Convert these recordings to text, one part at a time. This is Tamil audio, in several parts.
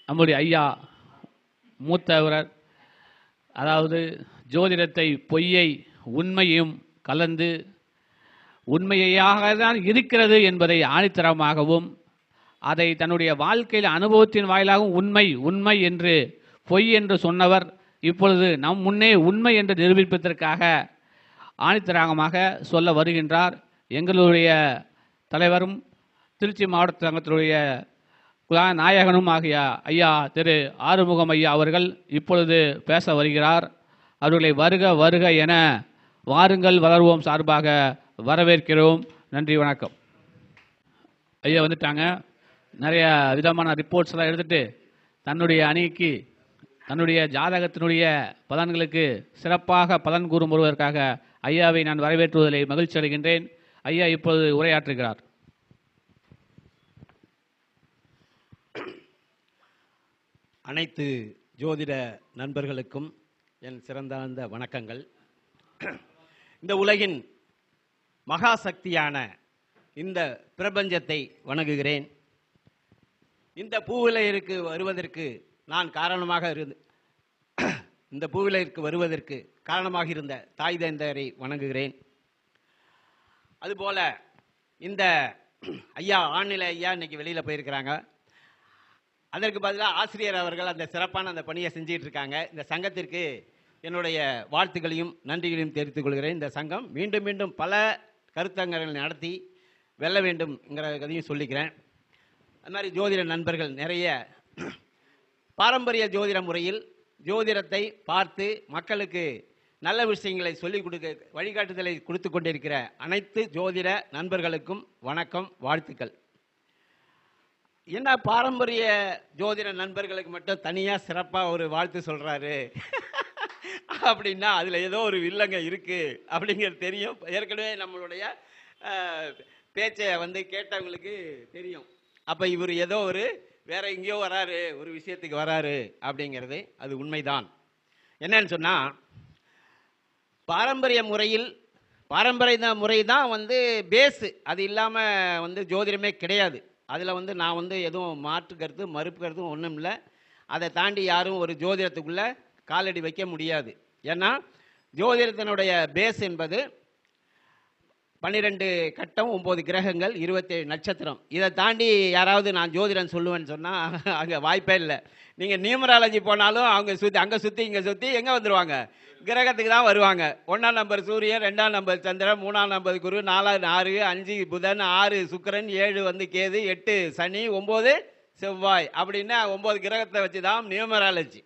நம்முடைய ஐயா மூத்தவர், அதாவது ஜோதிடத்தை பொய்யை உண்மையும் கலந்து உண்மையாக தான் இருக்கிறது என்பதை ஆணித்தரமாகவும் அதை தன்னுடைய வாழ்க்கையில் அனுபவத்தின் வாயிலாகவும் உண்மை உண்மை என்று பொய் என்று சொன்னவர் இப்பொழுது நம் முன்னே உண்மை என்று நிரூபிப்பதற்காக ஆணித்தரமாக சொல்ல வருகின்றார். எங்களுடைய தலைவரும் திருச்சி மாவட்ட சங்கத்தினுடைய நாயகனும் ஆகிய ஐயா திரு ஆறுமுகம் ஐயா அவர்கள் இப்பொழுது பேச வருகிறார். அவர்களை வருக வருக என வாருங்கள் வளர்வோம் சார்பாக வரவேற்கிறோம். நன்றி, வணக்கம். ஐயா வந்துட்டாங்க. நிறைய விதமான ரிப்போர்ட்ஸ் எல்லாம் எடுத்துட்டு தன்னுடைய அணிக்கு தன்னுடைய ஜாதகத்தினுடைய பலன்களுக்கு சிறப்பாக பலன் கூறும் வருவதற்காக ஐயாவை நான் வரவேற்றுவதில் மகிழ்ச்சி அடைகின்றேன். ஐயா இப்பொழுது உரையாற்றுகிறார். அனைத்து ஜோதிட நண்பர்களுக்கும் என் சிறந்தார்ந்த வணக்கங்கள். இந்த உலகின் மகா சக்தியான இந்த பிரபஞ்சத்தை வணங்குகிறேன். இந்த பூவிலைக்கு வருவதற்கு நான் காரணமாக இந்த பூவிலைக்கு வருவதற்கு காரணமாக இருந்த தாய் தந்தையரை வணங்குகிறேன். அதுபோல இந்த ஐயா ஆண்நிலை ஐயா இன்னைக்கு வெளியில போயிருக்கிறாங்க. அதற்கு பதிலாக ஆசிரியர் அவர்கள் அந்த சிறப்பான அந்த பணியை செஞ்சிட்டு இருக்காங்க. இந்த சங்கத்திற்கு என்னுடைய வாழ்த்துக்களையும் நன்றிகளையும் தெரிவித்துக் கொள்கிறேன். இந்த சங்கம் மீண்டும் மீண்டும் பல கருத்தரங்குகள் நடத்தி வெல்ல வேண்டும்ங்கிறதையும் சொல்லிக்கிறேன். அது மாதிரி ஜோதிட நண்பர்கள் நிறைய பாரம்பரிய ஜோதிட முறையில் ஜோதிடத்தை பார்த்து மக்களுக்கு நல்ல விஷயங்களை சொல்லிக் கொடுக்க வழிகாட்டுதலை கொடுத்து கொண்டிருக்கிற அனைத்து ஜோதிட நண்பர்களுக்கும் வணக்கம், வாழ்த்துக்கள். என்ன பாரம்பரிய ஜோதிட நண்பர்களுக்கு மட்டும் தனியாக சிறப்பாக ஒரு வாழ்த்து சொல்கிறாரு அப்படின்னா அதில் ஏதோ ஒரு வில்லங்க இருக்குது அப்படிங்கிறது தெரியும். ஏற்கனவே நம்மளுடைய பேச்சை கேட்டவங்களுக்கு தெரியும். அப்போ இவர் ஏதோ ஒரு வேற எங்கேயோ வராரு, ஒரு விஷயத்துக்கு வராரு அப்படிங்கிறது அது உண்மைதான். என்னன்னு சொன்னால் பாரம்பரிய முறை தான் பேஸு. அது இல்லாமல் ஜோதிடமே கிடையாது. அதில் நான் எதுவும் மாற்று கருத்து மறுப்பு கருத்தும் ஒன்றும் இல்லை. அதை தாண்டி யாரும் ஒரு ஜோதிடத்துக்குள்ளே காலடி வைக்க முடியாது. ஏன்னா ஜோதிடத்தினுடைய பேஸ் என்பது 12 கட்டம், 9 கிரகங்கள், 27 நட்சத்திரம். இதை தாண்டி யாராவது நான் ஜோதிடம் சொல்லுவேன்னு சொன்னால் அங்கே வாய்ப்பே இல்லை. நீங்கள் நியூமராலஜி போனாலும் அங்கே சுற்றி இங்கே சுற்றி எங்கே வந்துடுவாங்க? கிரகத்துக்கு தான் வருவாங்க. 1ஆம் நம்பர் சூரியன், 2ஆம் நம்பர் சந்திரன், 3ஆம் நம்பர் குரு, 4 6 5 புதன், 6 சுக்கிரன், 7 கேது, 8 சனி, 9 செவ்வாய் அப்படின்னு 9 கிரகத்தை வச்சு தான் நியூமராலஜி.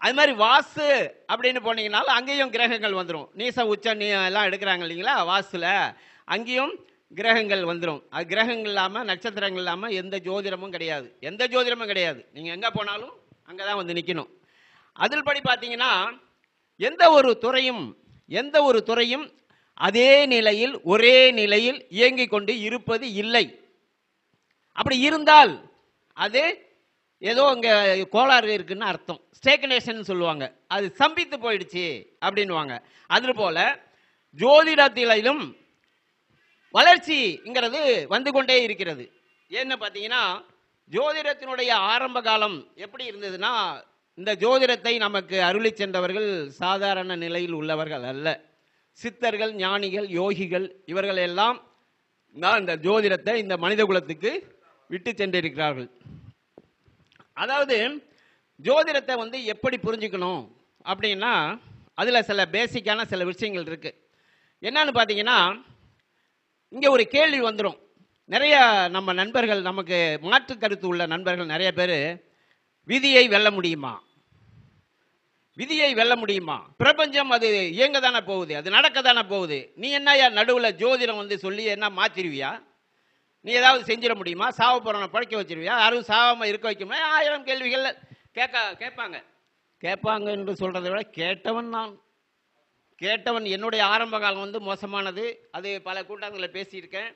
அது மாதிரி வாஸ்து அப்படின்னு போனீங்கனாலும் அங்கேயும் கிரகங்கள் வந்துடும். நீச உச்ச எல்லாம் எடுக்கிறாங்க இல்லைங்களா வாஸ்துல, அங்கேயும் கிரகங்கள் வந்துடும். அது கிரகங்கள் இல்லாமல் நட்சத்திரங்கள் இல்லாமல் எந்த ஜோதிடமும் கிடையாது. நீங்கள் எங்கே போனாலும் அங்கே தான் நிற்கணும். அதில் படி பார்த்தீங்கன்னா எந்த ஒரு துறையும் அதே நிலையில் ஒரே நிலையில் இயங்கிக் கொண்டு இருப்பது இல்லை. அப்படி இருந்தால் அது ஏதோ இங்கே கோளாறு இருக்குன்னு அர்த்தம். ஸ்டேக்னேஷன் சொல்லுவாங்க. அது சம்பித்து போயிடுச்சு அப்படின்வாங்க. அதுபோல ஜோதிடத்திலும் வளர்ச்சிங்கிறது வந்து கொண்டே இருக்கிறது. என்ன பார்த்தீங்கன்னா ஜோதிடத்தினுடைய ஆரம்ப காலம் எப்படி இருந்ததுன்னா, இந்த ஜோதிடத்தை நமக்கு அருளி சென்றவர்கள் சாதாரண நிலையில் உள்ளவர்கள் அல்ல. சித்தர்கள், ஞானிகள், யோகிகள் இவர்கள் எல்லாம் தான் இந்த ஜோதிடத்தை இந்த மனித குலத்துக்கு விட்டு சென்றிருக்கிறார்கள். அதாவது ஜோதிடத்தை எப்படி புரிஞ்சுக்கணும் அப்படின்னா அதில் சில பேசிக்கான சில விஷயங்கள் இருக்கு. என்னன்னு பார்த்தீங்கன்னா இங்கே ஒரு கேள்வி வந்துடும். நிறைய நம்ம நண்பர்கள், நமக்கு மாற்று கருத்து உள்ள நண்பர்கள் நிறைய பேர் விதியை வெல்ல முடியுமா? பிரபஞ்சம் அது இயங்க தானே போகுது, அது நடக்க தானே போகுது. நீ என்ன நடுவில் ஜோதிடம் சொல்லி என்ன மாற்றிடுவியா? நீ ஏதாவது செஞ்சிட முடியுமா? சாவ போறவனை பழைக்க வச்சிருவியா? யாரும் சாவாமல் இருக்க வைக்க முடியாது? 1000 கேள்விகள் கேட்பாங்க என்று சொல்றதை விட கேட்டவன் என்னுடைய ஆரம்ப காலம் மோசமானது. அது பல கூட்டங்களில் பேசியிருக்கேன்.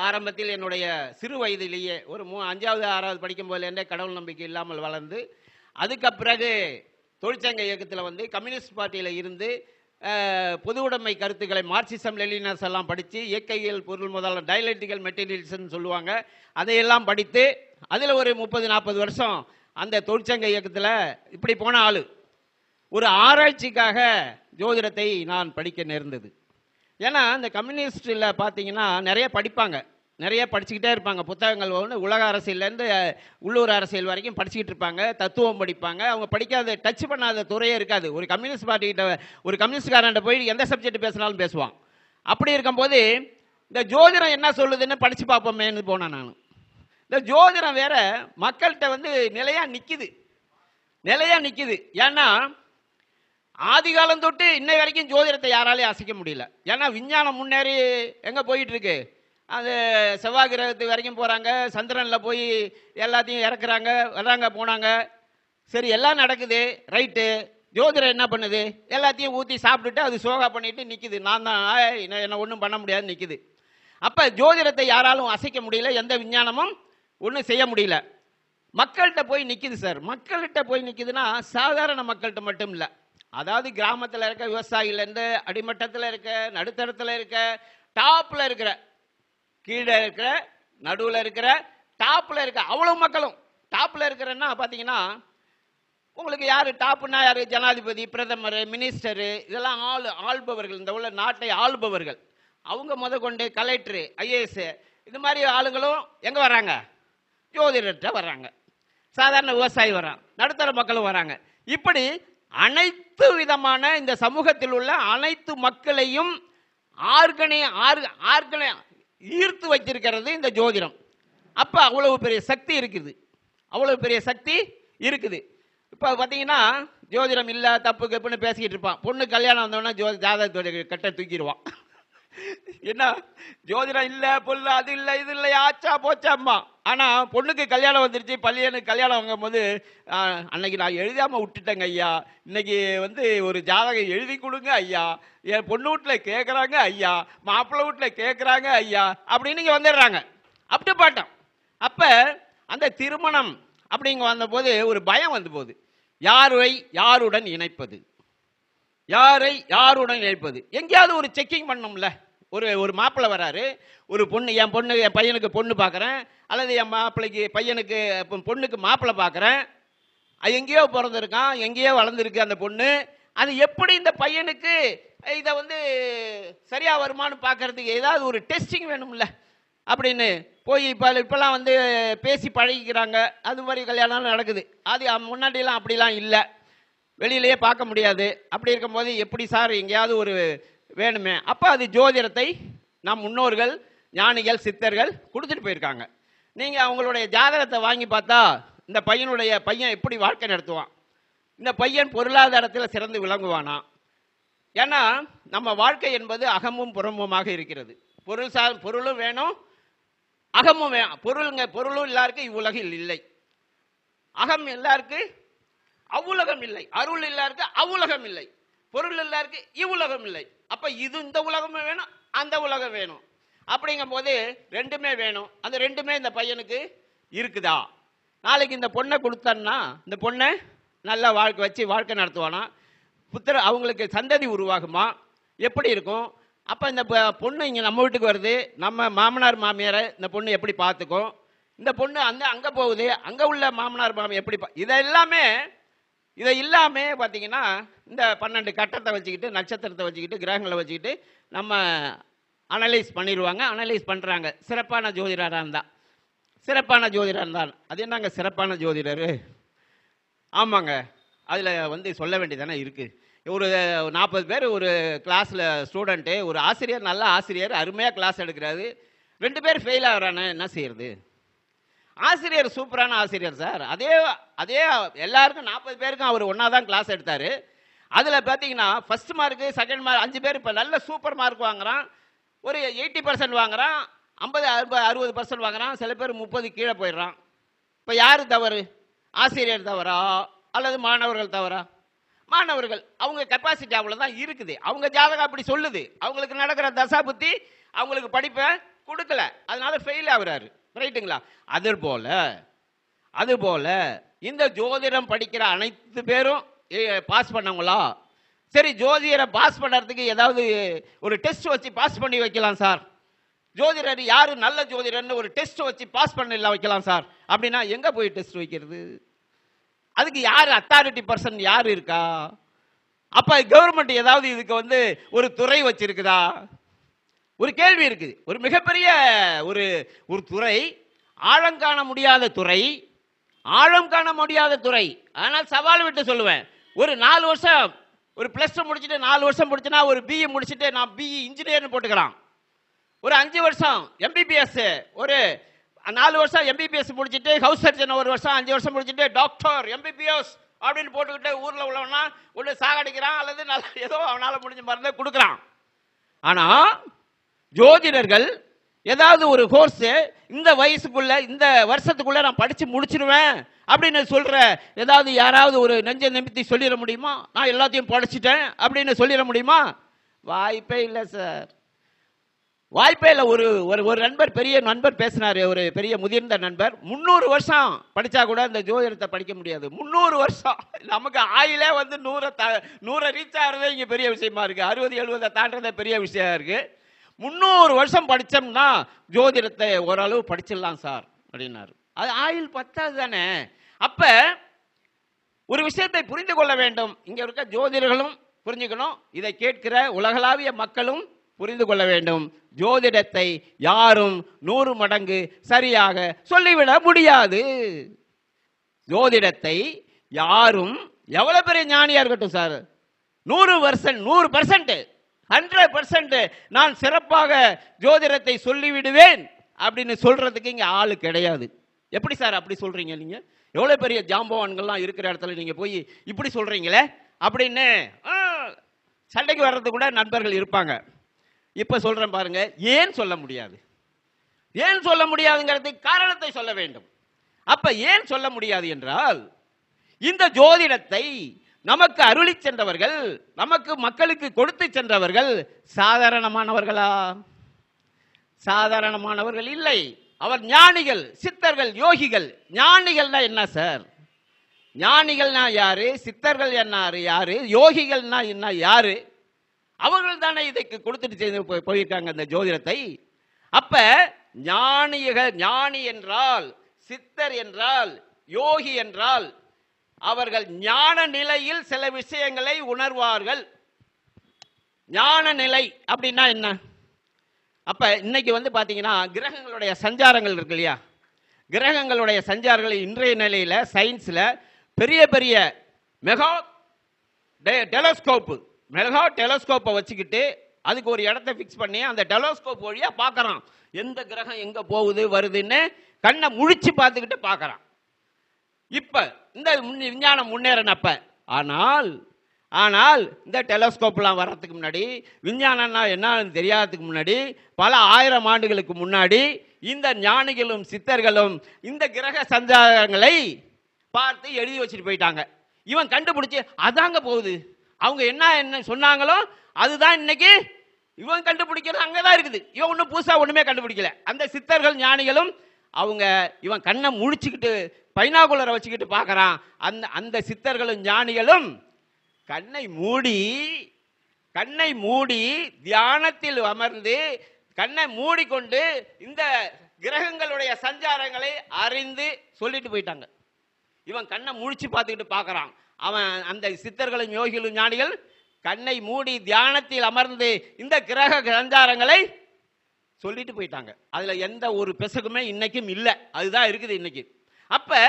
ஆரம்பத்தில் என்னுடைய சிறு வயதிலேயே ஒரு 5வது 6வது படிக்கும் போதுலேருந்தே கடவுள் நம்பிக்கை இல்லாமல் வளர்ந்து, அதுக்கு பிறகு தொழிற்சங்க இயக்கத்தில் கம்யூனிஸ்ட் பார்ட்டியில் இருந்து பொது உடைமை கருத்துக்களை மார்க்சிசம் லெனினிசம் எல்லாம் படித்து, இயற்கையியல் பொருள் முதல்ல டைலக்டிக்கல் மெட்டீரியல்ஸ்ன்னு சொல்லுவாங்க, அதையெல்லாம் படித்து அதில் ஒரு 30-40 வருஷம் அந்த தொழிற்சங்க இயக்கத்தில் இப்படி போன ஆள். ஒரு ஆராய்ச்சிக்காக ஜோதிடத்தை நான் படிக்க நேர்ந்தது. ஏன்னா இந்த கம்யூனிஸ்டில் பார்த்தீங்கன்னா நிறைய படிப்பாங்க, நிறைய படிச்சுக்கிட்டே இருப்பாங்க. புத்தகங்கள் ஒன்று உலக அரசியல்லேருந்து உள்ளூர் அரசியல் வரைக்கும் படிச்சுக்கிட்டு இருப்பாங்க. தத்துவம் படிப்பாங்க. அவங்க படிக்காத டச் பண்ணாத துறையே இருக்காது. ஒரு கம்யூனிஸ்ட் பார்ட்டிகிட்ட, ஒரு கம்யூனிஸ்ட்காரன்ட்ட போய் எந்த சப்ஜெக்ட் பேசினாலும் பேசுவான். அப்படி இருக்கும்போது இந்த ஜோதிடம் என்ன சொல்லுதுன்னு படித்து பார்ப்போமேன்னு போனேன் நான். இந்த ஜோதிடம் வேற மக்கள்கிட்ட வந்து நிலையாக நிற்கிது. ஏன்னா ஆதி காலம் தொட்டு இன்னை வரைக்கும் ஜோதிடத்தை யாராலையும் அசைக்க முடியல. ஏன்னா விஞ்ஞானம் முன்னேறி எங்கே போயிட்டு இருக்கு. அது செவ்வாய் கிரகத்துக்கு வரைக்கும் போகிறாங்க, சந்திரனில் போய் எல்லாத்தையும் இறக்குறாங்க, வர்றாங்க, போனாங்க. சரி, எல்லாம் நடக்குது, ரைட்டு. ஜோதிடம் என்ன பண்ணுது? எல்லாத்தையும் ஊற்றி சாப்பிட்டுட்டு அது சோகா பண்ணிட்டு நிற்கிது. நான் தான் என்ன ஒன்றும் பண்ண முடியாதுன்னு நிற்கிது. அப்போ ஜோதிடத்தை யாராலும் அசைக்க முடியல, எந்த விஞ்ஞானமும் ஒன்றும் செய்ய முடியல. மக்கள்கிட்ட போய் நிற்கிது சார். மக்கள்கிட்ட போய் நிற்கிதுன்னா சாதாரண மக்கள்கிட்ட மட்டும் இல்லை. அதாவது கிராமத்தில் இருக்க விவசாயிலேருந்து அடிமட்டத்தில் இருக்க, நடுத்தரத்தில் இருக்க, டாப்பில் இருக்கிற, கீழே இருக்கிற, நடுவில் இருக்கிற, டாப்பில் இருக்க அவ்வளோ மக்களும். டாப்பில் இருக்கிறன்னா பார்த்தீங்கன்னா உங்களுக்கு யார் டாப்புன்னா யார்? ஜனாதிபதி, பிரதமர், மினிஸ்டரு, இதெல்லாம் ஆள்பவர்கள், இந்த உள்ள நாட்டை ஆள்பவர்கள். அவங்க கொண்டு கலெக்டரு, ஐஏஎஸ், இது மாதிரி ஆளுங்களும் எங்கே வர்றாங்க? ஜோதிடர்கிட்ட வர்றாங்க. சாதாரண விவசாயி வர்றான், நடுத்தர மக்களும் வராங்க. இப்படி அனைத்து விதமான இந்த சமூகத்தில் உள்ள அனைத்து மக்களையும் ஆர்கனை ஈர்த்து வைத்திருக்கிறது இந்த ஜோதிடம். அப்போ அவ்வளவு பெரிய சக்தி இருக்குது. இப்போ பார்த்தீங்கன்னா ஜோதிடம் இல்லை, தப்பு கப்புன்னு பேசிக்கிட்டு இருப்பான். பொண்ணு கல்யாணம் வந்தோடனே ஜாதகத்தோட கட்டை தூக்கிடுவான். என்ன ஜோதிடம் இல்லை, பொருள் அது இல்லை, இது இல்லை, ஆச்சா போச்சாம்மா. ஆனால் பொண்ணுக்கு கல்யாணம் வந்துருச்சு, பள்ளியனுக்கு கல்யாணம் வாங்கும்போது அன்னைக்கு நான் எழுதாமல் விட்டுட்டேங்க ஐயா, இன்னைக்கு ஒரு ஜாதகம் எழுதி கொடுங்க ஐயா, என் பொண்ணு வீட்டில் கேட்குறாங்க ஐயா, மாப்பிள்ளை வீட்டில் கேட்குறாங்க ஐயா அப்படின்னு இங்கே வந்துடுறாங்க. அப்படி பாட்டோம். அப்போ அந்த திருமணம் அப்படிங்க வந்தபோது ஒரு பயம் வந்து போகுது. யாருடன் இணைப்பது, யாருடன் இணைப்பது? எங்கேயாவது ஒரு செக்கிங் பண்ணணும்ல. ஒரு மாப்பிள்ளை வராரு, ஒரு பொண்ணு, என் பையனுக்கு பொண்ணு பார்க்குறேன், அல்லது என் பையனுக்கு பொண்ணுக்கு மாப்பிள்ளை பார்க்குறேன். அது எங்கேயோ பிறந்திருக்கான், எங்கேயோ வளர்ந்துருக்கு அந்த பொண்ணு. அது எப்படி இந்த பையனுக்கு இதை சரியாக வருமானு பார்க்கறதுக்கு ஏதாவது ஒரு டெஸ்டிங் வேணும்ல அப்படின்னு போய் இப்போல்லாம் பேசி பழகிக்கிறாங்க. அது மாதிரி கல்யாணம் நடக்குது. அது முன்னாடியெல்லாம் அப்படிலாம் இல்லை, வெளியிலேயே பார்க்க முடியாது. அப்படி இருக்கும்போது எப்படி சார் எங்கேயாவது ஒரு வேணுமே? அப்போ அது ஜோதிடத்தை நம் முன்னோர்கள், ஞானிகள், சித்தர்கள் கொடுத்துட்டு போயிருக்காங்க. நீங்கள் அவங்களுடைய ஜாதகத்தை வாங்கி பார்த்தா இந்த பையன் எப்படி வாழ்க்கை நடத்துவான், இந்த பையன் பொருளாதாரத்தில் சிறந்து விளங்குவானா? ஏன்னா நம்ம வாழ்க்கை என்பது அகமும் புறமுமாக இருக்கிறது. பொருளும் வேணும், அகமும் வேணும். பொருளும் எல்லாருக்கும் இவ்வுலகில் இல்லை, அகம் எல்லாருக்கு அவ்வுலகம் இல்லை, அருள் எல்லாருக்கு அவ்வுலகம் இல்லை, பொருள் எல்லாருக்கு இவ்வுலகம் இல்லை. அப்ப இந்த உலகமும் வேணும், அந்த உலகம் வேணும். அப்படிங்கும் போது ரெண்டுமே வேணும். அந்த ரெண்டுமே இந்த பையனுக்கு இருக்குதா? நாளைக்கு இந்த பொண்ணை கொடுத்தன்னா இந்த பொண்ணை நல்லா வாழ்க்கை நடத்துவானா? அவங்களுக்கு சந்ததி உருவாகுமா? எப்படி இருக்கும்? அப்போ இந்த பொண்ணு இங்கே நம்ம வீட்டுக்கு வருது, நம்ம மாமனார் மாமியாரை இந்த பொண்ணு எப்படி பார்த்துக்கும்? இந்த பொண்ணு அங்கே போகுது, அங்கே உள்ள மாமனார் மாமியார் எப்படி இதை இல்லாமல் பார்த்தீங்கன்னா இந்த 12 கட்டத்தை வச்சுக்கிட்டு, நட்சத்திரத்தை வச்சுக்கிட்டு, கிரகங்களை வச்சுக்கிட்டு நம்ம அனலைஸ் பண்ணிடுவாங்க. அனலைஸ் பண்ணுறாங்க. சிறப்பான ஜோதிடராக இருந்தால் அது என்னங்க சிறப்பான ஜோதிடர்? ஆமாங்க, அதில் சொல்ல வேண்டியதானே இருக்குது. ஒரு 40 பேர் ஒரு கிளாஸில் ஸ்டூடெண்ட்டு, ஒரு ஆசிரியர், நல்ல ஆசிரியர், அருமையாக கிளாஸ் எடுக்கிறாரு, 2 பேர் ஃபெயில் ஆகிறானே, என்ன செய்யறது? ஆசிரியர் சூப்பரான ஆசிரியர் சார், அதே எல்லாருக்கும் 40 பேருக்கும் அவர் ஒன்றா தான் கிளாஸ் எடுத்தார். அதில் பார்த்தீங்கன்னா ஃபர்ஸ்ட் மார்க்கு, செகண்ட் மார்க், 5 பேர் இப்போ நல்ல சூப்பர் மார்க் வாங்குறான். ஒரு 80% வாங்குறான், 50-60% வாங்குறான், சில பேர் 30 கீழே போயிடுறான். இப்போ யார் தவறு? ஆசிரியர் தவறா அல்லது மாணவர்கள் தவறா? மாணவர்கள். அவங்க கெப்பாசிட்டி அவ்வளோதான் இருக்குது, அவங்க ஜாதகம் அப்படி சொல்லுது, அவங்களுக்கு நடக்கிற தசா புத்தி அவங்களுக்கு படிப்பை கொடுக்கல, அதனால ஃபெயில் ஆகுறாரு. ரைட்டுங்களா? அதுபோல இந்த ஜோதிடம் படிக்கிற அனைத்து பேரும் பாஸ் பண்ணவங்களா? சரி, ஜோதிடரை பாஸ் பண்ணுறதுக்கு ஏதாவது ஒரு டெஸ்ட் வச்சு பாஸ் பண்ணி வைக்கலாம் சார். ஜோதிடர் யாரு நல்ல ஜோதிடர்னு ஒரு டெஸ்ட் வச்சு பாஸ் பண்ணல வைக்கலாம் சார் அப்படின்னா எங்க போய் டெஸ்ட் வைக்கிறது? அதுக்கு யாரு அத்தாரிட்டி பர்சன் யாரு இருக்கா? அப்ப கவர்மெண்ட் ஏதாவது இதுக்கு ஒரு துறை வச்சிருக்குதா? ஒரு கேள்வி இருக்குது. ஒரு மிகப்பெரிய ஒரு ஒரு துறை, ஆழம் காண முடியாத துறை, ஆழம் காண முடியாத துறை. ஆனால் சவால் விட்டு சொல்லுவேன், ஒரு 4 வருஷம் ஒரு பிளஸ் 2 முடிச்சுட்டு 4 வருஷம் முடிச்சுனா ஒரு பிஇ முடிச்சுட்டு நான் பிஇ இன்ஜினியர்னு போட்டுக்கலாம். ஒரு 5 வருஷம் எம்பிபிஎஸ், ஒரு 4 வருஷம் எம்பிபிஎஸ் முடிச்சுட்டு ஹவுஸ் சர்ஜன், ஒரு வருஷம் 5 வருஷம் முடிச்சுட்டு டாக்டர் எம்பிபிஎஸ் அப்படின்னு போட்டுக்கிட்டு ஊர்ல உள்ளவனா ஒன்று சாகடிக்கிறான் அல்லது ஏதோ அவனால முடிஞ்ச மருந்தை கொடுக்குறான். ஆனா ஜோதிடர்கள் ஏதாவது ஒரு கோர்ஸ் இந்த வயசுக்குள்ள இந்த வருஷத்துக்குள்ள நான் படிச்சு முடிச்சிருவேன் அப்படின்னு சொல்ற ஏதாவது யாராவது ஒரு நெஞ்ச நிமித்தி சொல்லிட முடியுமா? நான் எல்லாத்தையும் படிச்சுட்டேன் அப்படின்னு சொல்லிட முடியுமா? வாய்ப்பே இல்லை சார், வாய்ப்பே இல்லை. ஒரு ஒரு நண்பர், பெரிய நண்பர் பேசினாரு, ஒரு பெரிய முதிர்ந்த நண்பர். 300 வருஷம் படிச்சா கூட இந்த ஜோதிடத்தை படிக்க முடியாது. 300 வருஷம் நமக்கு ஆயிலே 100 ரீச் ஆகிறதே இங்க பெரிய விஷயமா இருக்கு. 60 70 தாண்டதே பெரிய விஷயம் இருக்கு. 300 வருஷம் படிச்சோம்னா ஜோதிடத்தை ஓரளவு படிச்சிடலாம் சார் அப்படின்னாரு. அது ஆயுள் 10 தானே. அப்ப ஒரு விஷயத்தை புரிந்து கொள்ள வேண்டும். இங்க இருக்க ஜோதிடர்களும் புரிஞ்சுக்கணும், இதை கேட்கிற உலகளாவிய மக்களும் புரிந்து கொள்ள வேண்டும். ஜோதிடத்தை யாரும் 100 மடங்கு சரியாக சொல்லிவிட முடியாது. ஜோதிடத்தை யாரும் எவ்வளவு பெரிய ஞானியா இருக்கட்டும் சார், 100% 100% நான் சிறப்பாக ஜோதிடத்தை சொல்லிவிடுவேன் அப்படின்னு சொல்றதுக்கு இங்க ஆளு கிடையாது. எப்படி சார் அப்படி சொல்றீங்க? நீங்க எவ்வளவு பெரிய ஜாம்பவான்கள்லாம் இருக்கிற இடத்துல நீங்க போய் இப்படி சொல்றீங்களே அப்படின்னு சண்டைக்கு வர்றது கூட நண்பர்கள் இருப்பாங்க. இப்ப சொல்றேன் பாருங்க, ஏன் சொல்ல முடியாது? ஏன் சொல்ல முடியாதுங்கிறதுக்கு காரணத்தை சொல்ல வேண்டும். அப்ப ஏன் சொல்ல முடியாது என்றால், இந்த ஜோதிடத்தை நமக்கு அருளி சென்றவர்கள், நமக்கு மக்களுக்கு கொடுத்து சென்றவர்கள் சாதாரணமானவர்களா? சாதாரணமானவர்கள் இல்லை. அவர் ஞானிகள், சித்தர்கள், யோகிகள். ஞானிகள்னா என்ன சார்? ஞானிகள்னா யாரு? சித்தர்கள் யாரு? யோகிகள்னா என்ன யாரு? அவர்கள் தானே இதைக்கு கொடுத்துட்டு செய்து போயிருக்காங்க இந்த ஜோதிடத்தை. அப்ப ஞானிகள், ஞானி என்றால், சித்தர் என்றால், யோகி என்றால் அவர்கள் ஞான நிலையில் சில விஷயங்களை உணர்வார்கள். ஞான நிலை அப்படின்னா என்ன? அப்ப இன்னைக்கு பாத்தீங்கன்னா கிரகங்களுடைய சஞ்சாரங்கள் இருக்கு இல்லையா? கிரகங்களுடைய சஞ்சாரங்கள் இன்றைய நிலையில சயின்ஸ்ல பெரிய பெரிய மெகா டெலஸ்கோப்பை வச்சுக்கிட்டு அதுக்கு ஒரு இடத்தை பிக்ஸ் பண்ணி அந்த டெலஸ்கோப் வழியா பார்க்கறான், எந்த கிரகம் எங்க போகுது வருதுன்னு கண்ணை முழிச்சு பார்த்துக்கிட்டு பார்க்கறான். இப்ப இந்த விஞ்ஞானம் முன்னேறினப்ப, ஆனால் இந்த டெலஸ்கோப்லாம் வர்றதுக்கு முன்னாடி, விஞ்ஞானம்னா என்னன்னு தெரியாததுக்கு முன்னாடி, பல 1000 ஆண்டுகளுக்கு முன்னாடி இந்த ஞானிகளும் சித்தர்களும் இந்த கிரக சஞ்சாரங்களை பார்த்து எழுதி வச்சுட்டு போயிட்டாங்க. இவன் கண்டுபிடிச்சு அதாங்க போகுது, அவங்க என்ன சொன்னாங்களோ அதுதான் இன்னைக்கு இவன் கண்டுபிடிக்கிறது அங்கதான் இருக்குது. இவன் ஒன்றும் புதுசா ஒண்ணுமே கண்டுபிடிக்கல. அந்த சித்தர்கள் ஞானிகளும் இவன் கண்ணை முழிச்சுக்கிட்டு பைனாகுலரை வச்சுக்கிட்டு பார்க்கறான். அந்த சித்தர்களும் ஞானிகளும் கண்ணை மூடி தியானத்தில் அமர்ந்து கண்ணை மூடிக்கொண்டு இந்த கிரகங்களுடைய சஞ்சாரங்களை அறிந்து சொல்லிட்டு போயிட்டாங்க. இவன் கண்ணை முழிச்சு பார்த்துக்கிட்டு பார்க்கறான். அவன் அந்த சித்தர்களும் யோகிகளும் ஞானிகள் கண்ணை மூடி தியானத்தில் அமர்ந்து இந்த கிரக சஞ்சாரங்களை சொல்லிட்டு போயிட்டாங்க. அதுல எந்த ஒரு பெசகுமே இன்னைக்கும் இல்லை, அதுதான் இருக்குது இன்னைக்கு. அப்ப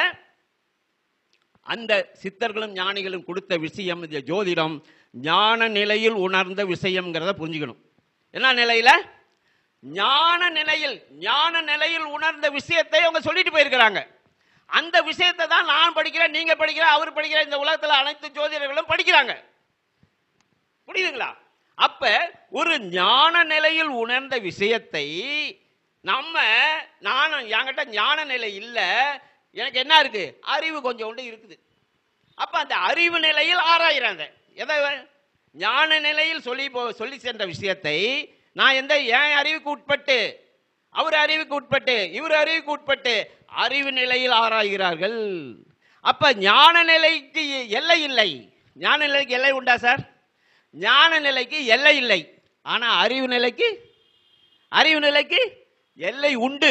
அந்த சித்தர்களும் ஞானிகளும் கொடுத்த விஷயம் இந்த ஜோதிடம் ஞான நிலையில் உணர்ந்த விஷயம்ங்கிறத புரிஞ்சுக்கணும். என்ன நிலையில? ஞான நிலையில் உணர்ந்த விஷயத்தை அவங்க சொல்லிட்டு போயிருக்கிறாங்க. அந்த விஷயத்தை தான் நான் படிக்கிறேன், நீங்க படிக்கிற, அவர் படிக்கிற, இந்த உலகத்துல அனைத்து ஜோதிடர்களும் படிக்கிறாங்க. புரியுதுங்களா? அப்ப ஒரு ஞான நிலையில் உணர்ந்த விஷயத்தை என்கிட்ட ஞான நிலை இல்ல, எனக்கு என்ன இருக்கு? அறிவு கொஞ்சம் ஒன்று இருக்குது. அப்ப அந்த அறிவு நிலையில் ஆராயிறாங்க. எதை? ஞான நிலையில் சொல்லி சென்ற விஷயத்தை நான் என் அறிவுக்கு உட்பட்டு, அவர் அறிவுக்கு உட்பட்டு, இவர் அறிவுக்கு உட்பட்டு அறிவு நிலையில் ஆராய்கிறார்கள். அப்ப ஞான நிலைக்கு எல்லை இல்லை. ஞான நிலைக்கு எல்லை உண்டா சார்? ஞான நிலைக்கு எல்லை இல்லை. ஆனா அறிவு நிலைக்கு அறிவு நிலைக்கு எல்லை உண்டு.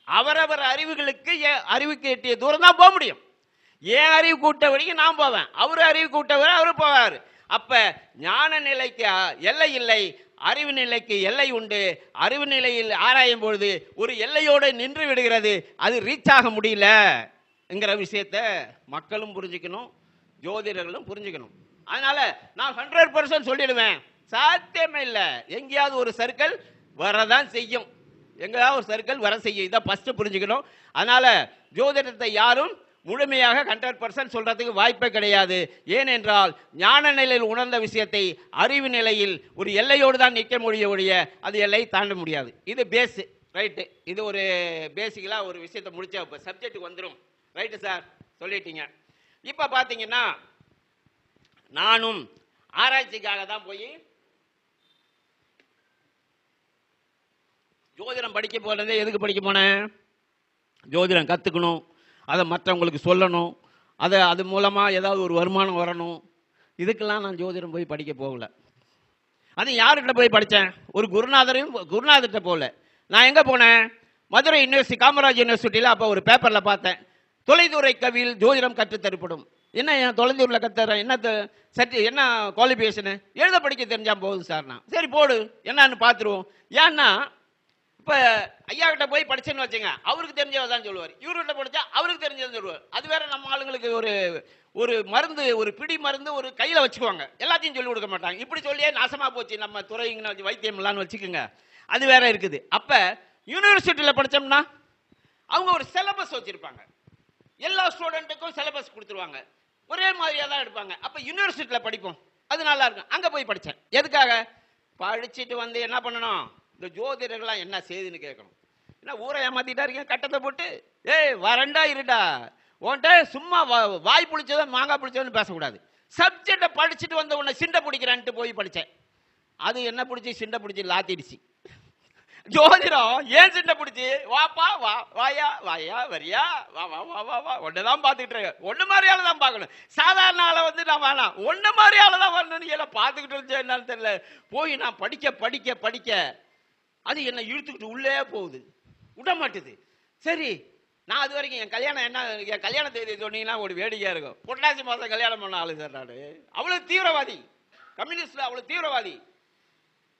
அவரவர் அறிவுக்கு எட்டிய தூரம் தான் போக முடியும். ஏன் அறிவு கூட்ட வரைக்கும் நான் போவேன், அவரு அறிவு கூட்ட வரை அவரு போவார். அப்ப ஞான நிலைக்கு எல்லை இல்லை, அறிவு நிலைக்கு எல்லை உண்டு. அறிவு நிலையில் ஆராயும் பொழுது ஒரு எல்லையோடு நின்று விடுகிறது, அது ரீச் ஆக முடியலங்கிற விஷயத்த மக்களும் புரிஞ்சுக்கணும், ஜோதிடர்களும் புரிஞ்சுக்கணும். அதனால நான் 100% சொல்லிடுவேன், சாத்தியமே இல்லை. எங்கேயாவது ஒரு சர்க்கிள் வரதான் செய்யும், எங்கேயாவது ஒரு சர்க்கிள் வர செய்யும். இதை ஃபர்ஸ்ட் புரிஞ்சுக்கணும். அதனால ஜோதிடத்தை யாரும் முழுமையாக 100% சொல்றதுக்கு வாய்ப்பே கிடையாது. ஏனென்றால் ஞான நிலையில் உணர்ந்த விஷயத்தை அறிவு நிலையில் ஒரு எல்லையோடு தான் நிற்க முடிய அது எல்லை தாண்ட முடியாது. இது பேஸ் ரைட்டு. இது ஒரு பேசிக்கலா ஒரு விஷயத்தை முடிச்சா இப்போ சப்ஜெக்ட்டுக்கு வந்துடும். ரைட்டு சார், சொல்லிட்டீங்க. இப்போ பார்த்தீங்கன்னா நானும் ஆராய்ச்சிக்காக தான் போய் ஜோதிடம் படிக்க போனதே. எதுக்கு படிக்க போனேன்? ஜோதிடம் கற்றுக்கணும், அதை மற்றவங்களுக்கு சொல்லணும், அது மூலமாக ஏதாவது ஒரு வருமானம் வரணும். இதுக்கெல்லாம் நான் ஜோதிடம் போய் படிக்க போகல. அது யார்கிட்ட போய் படித்தேன்? ஒரு குருநாதர்கிட்ட போகல. நான் எங்கே போனேன்? மதுரை யூனிவர்சிட்டி, காமராஜ் யூனிவர்சிட்டியில் அப்போ ஒரு பேப்பரில் பார்த்தேன், தொலைதூரை கவியில் ஜோதிடம் கற்றுத்தரப்படும். என்ன என் தொலைதூரில் கற்றுறேன், என்ன குவாலிஃபிகேஷனு? எழுத படிக்க தெரிஞ்சா போகுது சார். நான் சரி போடு, என்னன்னு பார்த்துருவோம். ஏன்னா இப்போ ஐயா கிட்ட போய் படிச்சேன்னு வச்சுங்க, அவருக்கு தெரிஞ்சவர் தான் சொல்லுவார். இவர்கிட்ட படித்தா அவருக்கு தெரிஞ்சது சொல்லுவார். அது வேற. நம்ம ஆளுங்களுக்கு ஒரு மருந்து, ஒரு பிடி மருந்து ஒரு கையில் வச்சுக்குவாங்க, எல்லாத்தையும் சொல்லி கொடுக்க மாட்டாங்க. இப்படி சொல்லியே நாசமாக போச்சு நம்ம துறைங்கன்னு வைத்தியம் இல்லான்னு வச்சுக்கோங்க. அது வேற இருக்குது. அப்போ யூனிவர்சிட்டியில் படித்தோம்னா அவங்க ஒரு சிலபஸ் வச்சிருப்பாங்க, எல்லா ஸ்டூடெண்ட்டுக்கும் சிலபஸ் கொடுத்துருவாங்க, ஒரே மாதிரியாக தான் எடுப்பாங்க. அப்போ யூனிவர்சிட்டியில் படிப்போம், அது நல்லா இருக்கும். அங்கே போய் படித்தேன். எதுக்காக? படிச்சுட்டு வந்து என்ன பண்ணணும், இந்த ஜோதிடர்கள்லாம் என்ன செய்துன்னு கேட்கணும். என்ன ஊரை ஏமாத்திட்டா இருக்கீங்க கட்டத்தை போட்டு, வரண்டா இருடா, உன்ட்ட சும்மா வாய் புளிச்சதோ மாங்காய் புளிச்சதுன்னு பேசக்கூடாது. சப்ஜெக்டை படிச்சுட்டு வந்த உன்னை சிண்டை பிடிக்கிறான்ட்டு போய் படித்தேன். அது என்ன பிடிச்சி சிண்டை பிடிச்சி லாத்திடுச்சு. ஜோதிடம் ஏன் சிண்டை பிடிச்சி, வாப்பா வா, வாயா வாயா வரியா, வா வா வா வா வா, ஒன்றுதான் பார்த்துக்கிட்டு இருக்கேன். ஒன்று மாதிரியால தான் பார்க்கணும். சாதாரண ஆளை வந்து நான் வேணாம், ஒன்று மாதிரியால தான் வரணும்னு எல்லாம் பார்த்துக்கிட்டு இருந்துச்சு. என்னன்னு தெரியல, போய் நான் படிக்க படிக்க படிக்க அது என்ன இழுத்துக்கிட்டு உள்ளே போகுது, விட மாட்டுது. சரி, நான் அது வரைக்கும் என் கல்யாண தேதி சொன்னீங்கன்னா ஒரு வேடிக்கையா இருக்கும். புரட்டாசி மாதம் கல்யாணம் பண்ண ஆளு சார் நான். அவ்வளவு தீவிரவாதி, கம்யூனிஸ்ட்ல அவ்வளவு தீவிரவாதி.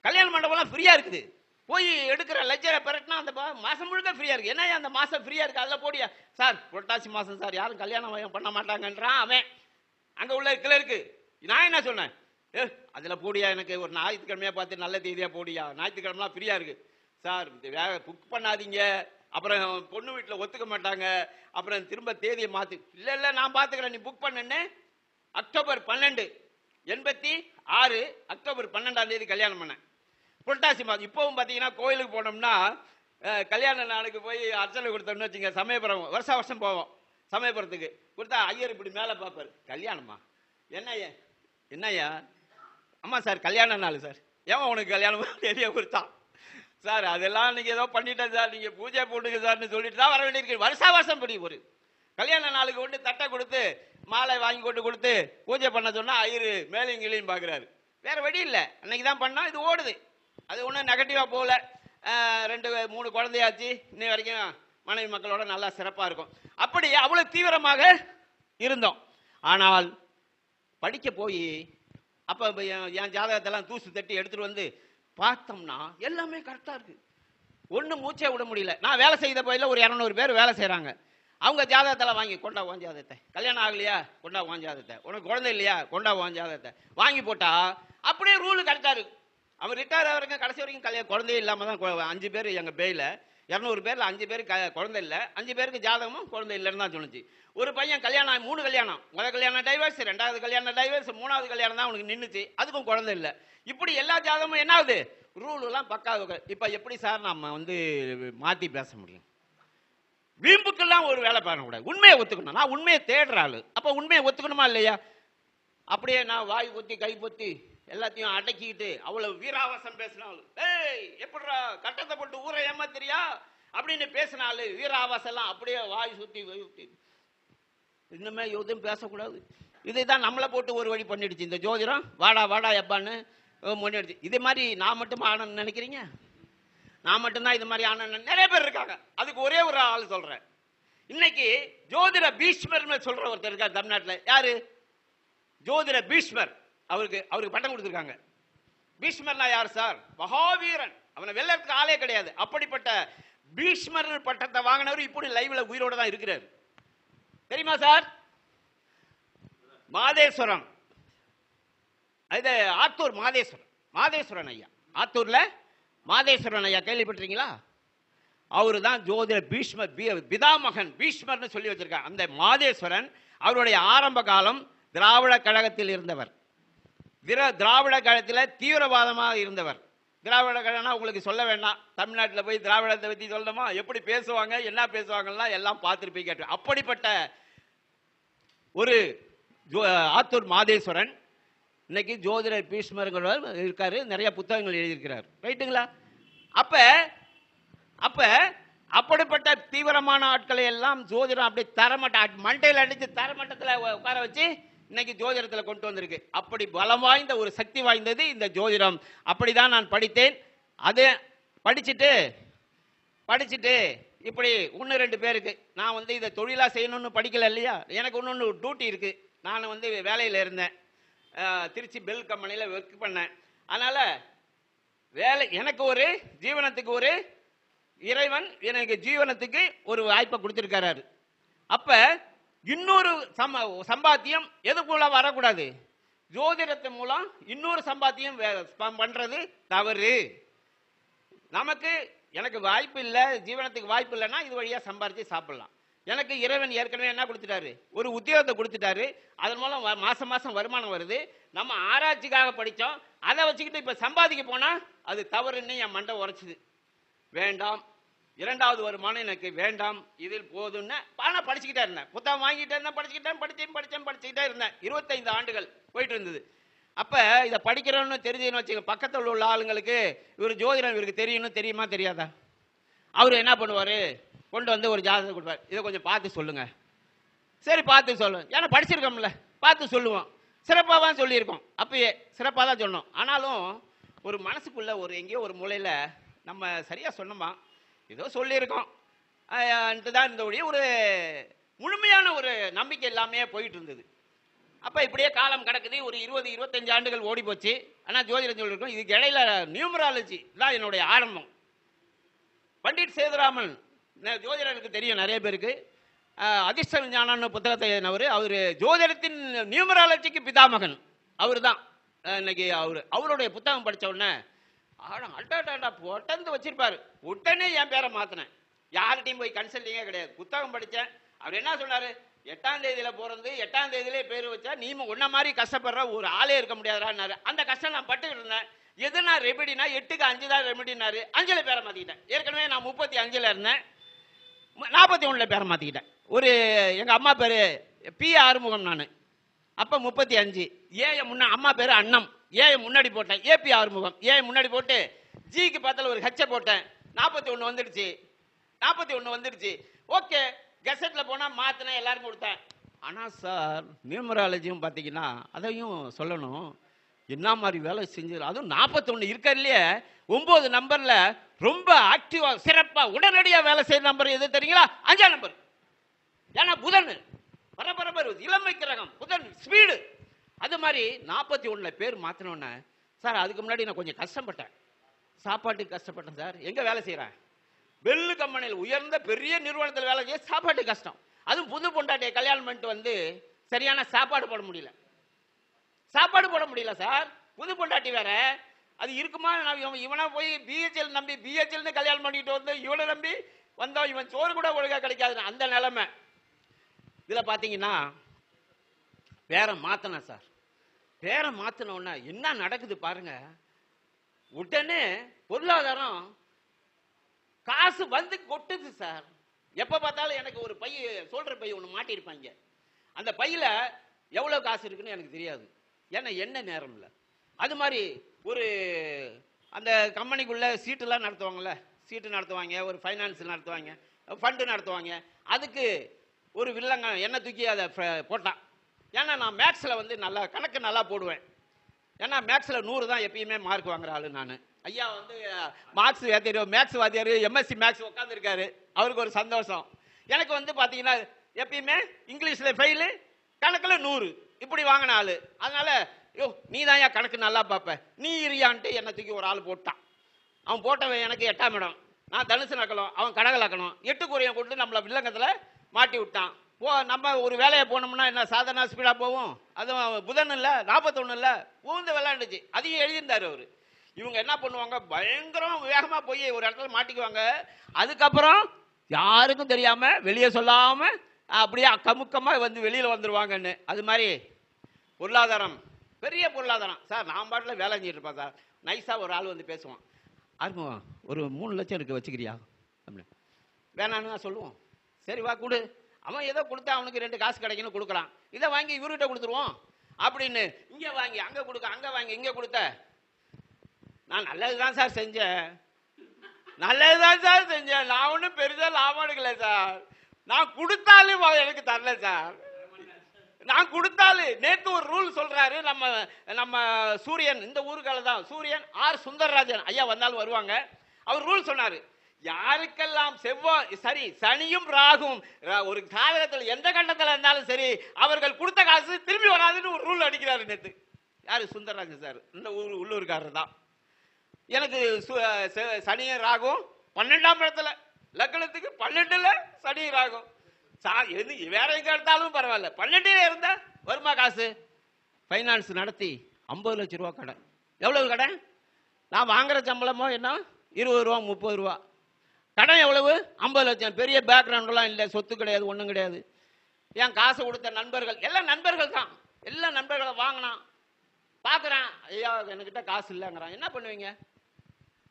கல்யாண மண்டபம்லாம் ஃப்ரீயா இருக்குது, போய் எடுக்கிற லட்சரை பெரட்டினா அந்த மாசம் முழுக்க ஃப்ரீயா இருக்கு. என்ன அந்த மாசம் ஃப்ரீயா இருக்கு, அதில் போடியா சார், புரட்டாசி மாசம் சார், யாரும் கல்யாணம் பண்ண மாட்டாங்கன்றான் அவன். அங்க உள்ள கிளருக்கு நான் என்ன சொன்னேன், அதுல போடியா, எனக்கு ஒரு ஞாயிற்றுக்கிழமையா பார்த்து நல்ல தேதியா போடியா, ஞாயிற்றுக்கிழமெல்லாம் ஃப்ரீயா இருக்கு சார், புக் பண்ணாதீங்க, அப்புறம் பொண்ணு வீட்டில் ஒத்துக்க மாட்டாங்க, அப்புறம் திரும்ப தேதியை மாத்து. இல்ல நான் பாத்துக்கிறேன், நீ புக் பண்ணு. அக்டோபர் 12 86 அக்டோபர் 12ஆம் தேதி கல்யாணம் பண்ணேன், புரட்டாசி மாதம். இப்பவும் பார்த்தீங்கன்னா கோயிலுக்கு போனோம்னா கல்யாண நாளுக்கு போய் அர்ச்சனை கொடுத்தோம்னு வச்சுங்க, சமயபுரம் வருஷம் போவோம். சமயபுரத்துக்கு கொடுத்தா ஐயர் இப்படி மேலே பார்ப்பார், கல்யாணமா என்னய்யா? ஆமா சார் கல்யாண நாள் சார். ஏமா உனக்கு கல்யாணம் தெரிய கொடுத்தான் சார், அதெல்லாம் நீங்க ஏதோ பண்ணிட்டேன் சார், நீங்க பூஜை போட்டுங்க சார்னு சொல்லிட்டு தான் வர வேண்டியிருக்கு. வருஷம் படி ஒரு கல்யாண நாளுக்கு கொண்டு தட்டை கொடுத்து மாலை வாங்கி கொண்டு கொடுத்து பூஜை பண்ண சொன்னா ஐயரு மேலையும் கீழையும் பார்க்குறாரு. வேற வழி இல்லை, அன்னைக்கு தான் பண்ணா இது ஓடுது. அது ஒன்றும் நெகட்டிவா போகல. 2-3 குழந்தையாச்சு, இன்னை வரைக்கும் மனைவி மக்களோட நல்லா சிறப்பா இருக்கும். அப்படி அவ்வளவு தீவிரமாக இருந்தோம். ஆனால் படிக்க போய் அப்ப என் ஜாதகத்தெல்லாம் தூசு தட்டி எடுத்துட்டு வந்து பார்த்தோம்னா எல்லாமே கரெக்டா இருக்கு, ஒன்றும் மூச்சே விட முடியல. நான் வேலை செய்த போயில ஒரு 200 பேர் வேலை செய்யறாங்க. அவங்க ஜாதகத்தெல்லாம் வாங்கி கொண்டா உன் ஜாதகத்தை, கல்யாணம் ஆகலையா கொண்டா உன் ஜாதகத்தை, உனக்கு குழந்தை இல்லையா கொண்டா உன் ஜாதகத்தை வாங்கி போட்டா அப்படியே ரூல் கரெக்டா இருக்கு. அவர் ரிட்டையர் ஆகிறங்க கடைசி வரைக்கும் குழந்தையே இல்லாம தான். 5 பேர் எங்க பேயில 200 பேர்ல 5 பேருக்கு குழந்தை இல்லை, 5 பேருக்கு ஜாதகமும் குழந்தை இல்லைன்னு தான் சொல்லுச்சு. ஒரு பையன் கல்யாணம் 3 கல்யாணம், முதல் கல்யாணம் டைவர்ஸ், 2வது கல்யாணம் டைவர்ஸ், 3வது கல்யாணம் தான் அவனுக்கு நின்றுச்சு, அதுக்கும் குழந்தை இல்லை. இப்படி எல்லா ஜாதகமும் என்ன ஆகுது, ரூல் எல்லாம் பக்காவுக்கு. இப்ப எப்படி சார் நம்ம மாத்தி பேச முடியும்? வீம்புக்கெல்லாம் ஒரு வேலை பண்ணக்கூடாது, உண்மையை ஒத்துக்கணும். நான் உண்மையை தேடுற ஆளு, அப்ப உண்மையை ஒத்துக்கணுமா இல்லையா? அப்படியே நான் வாய் பொத்தி கை பொத்தி எல்லாத்தையும் அடக்கிட்டு அவ்வளவு வீராவாசம் பேசினாலும், எப்படிரா கட்டத்தை போட்டு ஊரை ஏமாத்திரியா அப்படின்னு பேசினாலு வீராவாசம் எல்லாம் அப்படியே வாய் சுத்தி இன்னுமே எதுவும் பேசக்கூடாது. இதைதான் நம்மளை போட்டு ஒரு வழி பண்ணிடுச்சு இந்த ஜோதிடம். வாடா வாடா எப்பான்னு பண்ணிடுச்சு. இதே மாதிரி நான் மட்டும் ஆனன்னு நினைக்கிறீங்க? நான் மட்டும்தான் இது மாதிரி ஆன நிறைய பேர் இருக்காங்க. அதுக்கு ஒரே ஒரு ஆள் சொல்றேன். இன்னைக்கு ஜோதிட பீஷ்மர் சொல்ற ஒருத்தர் இருக்கார் தமிழ்நாட்டில். யாரு? ஜோதிட பீஷ்மர். அவருக்கு பட்டம் கொடுத்துருக்காங்க. பீஷ்மர்னா யார் சார்? மகாவீரன். அவனை வெல்லறதுக்கு ஆளே கிடையாது. அப்படிப்பட்ட பீஷ்மர் பட்டத்தை வாங்கினவர் இப்படி லைவ்ல உயிரோட தான் இருக்கிறார். தெரியுமா சார்? மாதேஸ்வரம், இது ஆத்தூர் மாதேஸ்வரன் ஐயா. ஆத்தூர்ல மாதேஸ்வரன் ஐயா கேள்விப்பட்டிருக்கீங்களா? அவரு தான் ஜோதிட பீஷ்மர் பிதாமகன் பீஷ்மர்னு சொல்லி வச்சிருக்காங்க. அந்த மாதேஸ்வரன் அவருடைய ஆரம்ப காலம் திராவிட கழகத்தில் இருந்தவர். திராவிட கழகத்தில் தீவிரவாதமாக இருந்தவர். திராவிட கழகம்னா உங்களுக்கு சொல்ல வேண்டாம். தமிழ்நாட்டில் போய் திராவிடத்தை பற்றி சொல்லணுமா? எப்படி பேசுவாங்க, என்ன பேசுவாங்கன்னா எல்லாம் பார்த்துருப்பீங்க. அப்படிப்பட்ட ஒரு ஆத்தூர் மாதேஸ்வரன் இன்னைக்கு ஜோதிட பீஷ்மருங்கிறவர் இருக்காரு. நிறைய புத்தகங்கள் எழுதியிருக்கிறார். ரைட்டுங்களா? அப்ப அப்படிப்பட்ட தீவிரமான ஆட்களை எல்லாம் ஜோதிடம் அப்படி மண்டையில் அடித்து தரமட்டத்தில் உட்கார வச்சு இன்னைக்கு ஜோதிடத்தில் கொண்டு வந்திருக்கு. அப்படி பலம் வாய்ந்த ஒரு சக்தி வாய்ந்தது இந்த ஜோதிடம். அப்படிதான் நான் படித்தேன். அதை படிச்சுட்டு இப்படி 1-2 பேருக்கு நான் இதை தொழிலா செய்யணும்னு படிக்கல இல்லையா. எனக்கு இன்னொன்று டியூட்டி இருக்கு. நான் வேலையில் இருந்தேன். திருச்சி பெல் கம்பெனியில் ஒர்க் பண்ணேன். அதனால எனக்கு ஒரு ஜீவனத்துக்கு ஒரு இறைவன் எனக்கு ஜீவனத்துக்கு ஒரு வாய்ப்பை கொடுத்திருக்கிறாரு. அப்ப இன்னொரு சம்பாத்தியம் எதுக்குள்ள வரக்கூடாது? ஜோதிடத்தின் மூலம் இன்னொரு சம்பாத்தியம் பண்றது தவறு. எனக்கு வாய்ப்பு இல்லை, ஜீவனத்துக்கு வாய்ப்பு இல்லைன்னா இது வழியா சம்பாதிச்சு சாப்பிடலாம். எனக்கு இறைவன் ஏற்கனவே என்ன கொடுத்துட்டாரு? ஒரு உத்தியோகத்தை கொடுத்துட்டாரு. அதன் மூலம் மாசம் வருமானம் வருது. நம்ம ஆராய்ச்சிக்காக படித்தோம். அதை வச்சுக்கிட்டு இப்ப சம்பாதிக்க போனா அது தவறுன்னு என் மண்டை உரைச்சுது. வேண்டாம், 2வது வருமானம் எனக்கு வேண்டாம், இதில் போதும்னு நான் படிச்சுக்கிட்டே இருந்தேன். புத்தகம் வாங்கிட்டே இருந்தேன், படிச்சுக்கிட்டே இருந்தேன். 25 ஆண்டுகள் போயிட்டு இருந்தது. அப்ப இதை படிக்கிறோன்னு தெரிஞ்சுன்னு வச்சுக்க, பக்கத்தில் உள்ள ஆளுங்களுக்கு இவர் ஜோதிடம் இவருக்கு தெரியுமா தெரியாதா? அவரு என்ன பண்ணுவாரு? கொண்டு ஒரு ஜாதகம் கொடுப்பார். இதை கொஞ்சம் பார்த்து சொல்லுங்க. சரி பார்த்து சொல்லுங்க. ஏன்னா படிச்சிருக்கோம்ல, பார்த்து சொல்லுவோம். சிறப்பாக தான் சொல்லியிருக்கோம். அப்பயே சிறப்பாக தான் சொன்னோம். ஆனாலும் ஒரு மனசுக்குள்ள எங்கேயோ ஒரு மூலையில் நம்ம சரியா சொன்னோமா, ஏதோ சொல்லியிருக்கோம் தான் இந்த ஒரு முழுமையான ஒரு நம்பிக்கை எல்லாமே போயிட்டு இருந்தது. அப்ப இப்படியே காலம் கிடக்குது. ஒரு 20-25 ஆண்டுகள் ஓடி போச்சு. ஆனால் ஜோதிடம் சொல்லியிருக்கோம். இதுக்கு இடையில நியூமராலஜி தான் என்னுடைய ஆரம்பம். பண்டிட் சேதுராமன் ஜோதிடருக்கு தெரியும் நிறைய பேருக்கு. அதிர்ஷ்ட விஞ்ஞானம்னு புத்தகத்தை எழுதினவர். அவர் ஜோதிடத்தின் நியூமராலஜிக்கு பிதாமகன். அவர் தான் இன்னைக்கு அவருடைய புத்தகம் படித்த உடனே பொட்டந்து வச்சிருப்பாரு. உடனே என் பேரை மாத்தினேன். யார்கிட்டையும் போய் கன்சல்டிங்கே கிடையாது. புத்தகம் படித்தேன். அவர் என்ன சொன்னாரு? 8ஆம் தேதியில பிறந்து 8ஆம் தேதியிலே பேர் வச்சா நீ உன்ன மாதிரி கஷ்டப்படுற ஒரு ஆளே இருக்க முடியாதுறாரு. அந்த கஷ்டம் நான் பட்டுக்கிட்டு இருந்தேன். எதுனா ரெமெடினா 8க்கு 5 தான் ரெமெடினாரு. 5ல பேரை மாத்திக்கிட்டேன். ஏற்கனவே நான் 35ல இருந்தேன், 41ல பேரை மாத்திக்கிட்டேன். எங்க அம்மா பேரு பி ஆறுமுகம். நான் அப்ப 35. அம்மா பேரு அன்னம். முன்னாடி போட்டேன். ஏபி ஆறுமுகம். முன்னாடி போட்டு ஜிக்கு பக்கத்துல ஒரு ஹெச்ச போட்டேன். 41 வந்துடுச்சு. ஓகே, கெசட்ல போனா மாத்தின எல்லாருக்கும் கொடுத்தேன். ஆனா சார், நியூமராலஜியும் பாத்தீங்கன்னா அதையும் சொல்லணும். என்ன மாதிரி வேலை செஞ்சு, அதுவும் 41 இருக்க இல்லையே 9 நம்பர்ல ரொம்ப ஆக்டிவா சிறப்பா உடனடியா வேலை செய்யற நம்பர் எது தெரியுங்களா? 5ஆம் நம்பர். ஏன்னா புதன் பரபரப்பு, இளமை கிரகம் புதன், ஸ்பீடு. அது மாதிரி 41ல பேர் மாத்தினோன்னே சார், அதுக்கு முன்னாடி நான் கொஞ்சம் கஷ்டப்பட்டேன். சாப்பாட்டுக்கு கஷ்டப்பட்டேன் சார். எங்க வேலை செய்யறேன்? பெல்லு கம்பெனியில் உயர்ந்த பெரிய நிறுவனத்தில் வேலை செய்ய சாப்பாட்டு கஷ்டம். அதுவும் புது பொண்டாட்டியை கல்யாணம் பண்ணிட்டு சரியான சாப்பாடு போட முடியல சார். புது பொண்டாட்டி வேற. அது இருக்குமா? இவனா போய் பிஹெச்எல் நம்பி பிஹெச்எல்னு கல்யாணம் பண்ணிட்டு இவனை நம்பி வந்தா இவன் சோறு கூட ஒழுங்கா கிடைக்காது. அந்த நிலைமை. இதுல பாத்தீங்கன்னா பேரை மாத்தின சார். பேரை மாத்தினோன்னா என்ன நடக்குது பாருங்க. உடனே பொருளாதாரம் காசு கொட்டுது சார். எப்ப பார்த்தாலும் எனக்கு ஒரு பை, சொல்ற பை ஒன்று மாட்டியிருப்பாங்க. அந்த பையில எவ்வளவு காசு இருக்குன்னு எனக்கு தெரியாது. ஏன்னா என்ன நேரம் இல்லை. அது மாதிரி அந்த கம்பெனிக்குள்ள சீட்டுலாம் நடத்துவாங்கல்ல, சீட்டு நடத்துவாங்க, ஒரு ஃபைனான்ஸ் நடத்துவாங்க, ஃபண்டு நடத்துவாங்க. அதுக்கு ஒரு வில்லங்க என்ன தூக்கி அதை போட்டான். ஏன்னா நான் மேக்ஸில் நல்லா கணக்கு நல்லா போடுவேன். ஏன்னா மேக்ஸில் 100 தான் எப்பயுமே மார்க் வாங்குற ஆளு நான். ஐயா வந்து மார்க்ஸ் வாத்தியார், மேக்ஸ் வாத்தியார், எம்எஸ்சி மேக்ஸ் உட்காந்துருக்காரு. அவருக்கு ஒரு சந்தோஷம். எனக்கு வந்து பார்த்தீங்கன்னா எப்பயுமே இங்கிலீஷில் ஃபெயிலு, கணக்கில் 100 இப்படி வாங்கின ஆள். அதனால யோ நீ தான் ஏன் கணக்கு நல்லா பார்ப்ப, நீ இரியான்ட்டு என்னை தூக்கி ஒரு ஆள் போட்டான். அவன் போட்டவன் எனக்கு 8ஆம் இடம், நான் தனுசு நக்கலம், அவன் கடகலக்கணும். 8 குறையை கொண்டு நம்மளை வில்லங்கத்தில் மாட்டி விட்டான். நம்ம ஒரு வேலையை போனோம்னா என்ன சாதாரண ஸ்பீடாக போவோம். அதுவும் புதன் இல்லை 41 இல்லை ஊந்து விளையாண்டுச்சு. அதையும் எழுதியிருந்தார் அவர். இவங்க என்ன பண்ணுவாங்க, பயங்கரம் வேகமாக போய் ஒரு இடத்துல மாட்டிக்குவாங்க. அதுக்கப்புறம் யாருக்கும் தெரியாமல் வெளியே சொல்லாமல் அப்படியே அக்கமுக்கமாக வந்து வெளியில் வந்துடுவாங்கன்னு. அது மாதிரி பொருளாதாரம், பெரிய பொருளாதாரம். சார் நான் பாட்டில் வேலை செஞ்சுட்டு இருப்பேன் சார். நைஸாக ஒரு ஆள் வந்து பேசுவான், ஆர்வம் ஒரு 3 லட்சம் இருக்கு வச்சுக்கிறியா அப்படின்னு. வேணான்னு தான் சொல்லுவோம். சரி வா கொடு. அவன் ஏதோ கொடுத்தா அவனுக்கு 2 காசு கிடைக்குன்னு கொடுக்குறான். இதை வாங்கி இவர்கிட்ட கொடுத்துருவோம் அப்படின்னு. இங்கே வாங்கி அங்கே கொடுக்க, அங்கே வாங்கி இங்கே கொடுத்த. நான் நல்லதுதான் சார் செஞ்சேன், நல்லதுதான் சார் செஞ்சேன். நான் ஒன்றும் பெருசாக லாபம் எடுக்கல சார். நான் கொடுத்தாலும் எனக்கு தரல சார். நான் கொடுத்தாலும் நேற்று ஒரு ரூல் சொல்றாரு நம்ம நம்ம சூரியன், இந்த ஊருக்கால தான் சூரியன் ஆர் சுந்தரராஜன் ஐயா வந்தாலும் வருவாங்க. அவர் ரூல் சொன்னாரு, யாருக்கெல்லாம் செவ்வாய் சரி சனியும் ராகும் ஒரு காலகட்டத்தில் எந்த கட்டத்தில் இருந்தாலும் சரி அவர்கள் கொடுத்த காசு திரும்பி வராதுன்னு ஒரு ரூல் அடிக்கிறாரு நேற்று. யாரு? சுந்தரராஜன் சார், இந்த உள்ளூர்காரர் தான். எனக்கு சனியும் ராகும் 12ஆம் இடத்துல, லக்னத்துக்கு 12ல் சனி ராகும். எது வேற எங்க எடுத்தாலும் பரவாயில்ல, 12 இருந்தா வருமா காசு. ஃபைனான்ஸ் நடத்தி 50 லட்சம் ரூபா கடன். எவ்வளவு கடன்? நான் வாங்குற சம்பளமோ என்ன 20 ரூபா 30 ரூபா. கடன் எவ்வளவு? 50 லட்சம். பெரிய பேக்ரவுண்ட்லாம் இல்லை, சொத்து கிடையாது, ஒன்றும் கிடையாது. என் காசு கொடுத்த நண்பர்கள் எல்லாம் நண்பர்கள் தான். எல்லா நண்பர்களை வாங்கினான். பார்க்குறேன், ஐயா என்கிட்ட காசு இல்லைங்கிறான். என்ன பண்ணுவீங்க?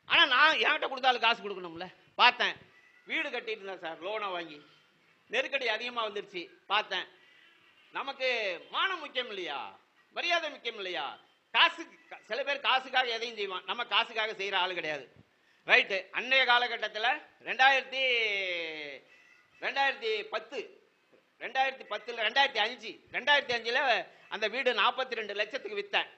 ஆனால் நான் என்கிட்ட கொடுத்தாலும் காசு கொடுக்கணும்ல. பார்த்தேன், வீடு கட்டிட்டு இருந்தேன் சார் லோனை வாங்கி. நெருக்கடி அதிகமாக வந்துருச்சு. பார்த்தேன், நமக்கு மானம் முக்கியம் இல்லையா, மரியாதை முக்கியம் இல்லையா? காசு, சில பேர் காசுக்காக எதையும் செய்வான், நம்ம காசுக்காக செய்கிற ஆள் கிடையாது. ரைட்டு. அன்றைய காலகட்டத்தில் 2010 2005 அந்த வீடு 42 லட்சத்துக்கு விற்றேன்.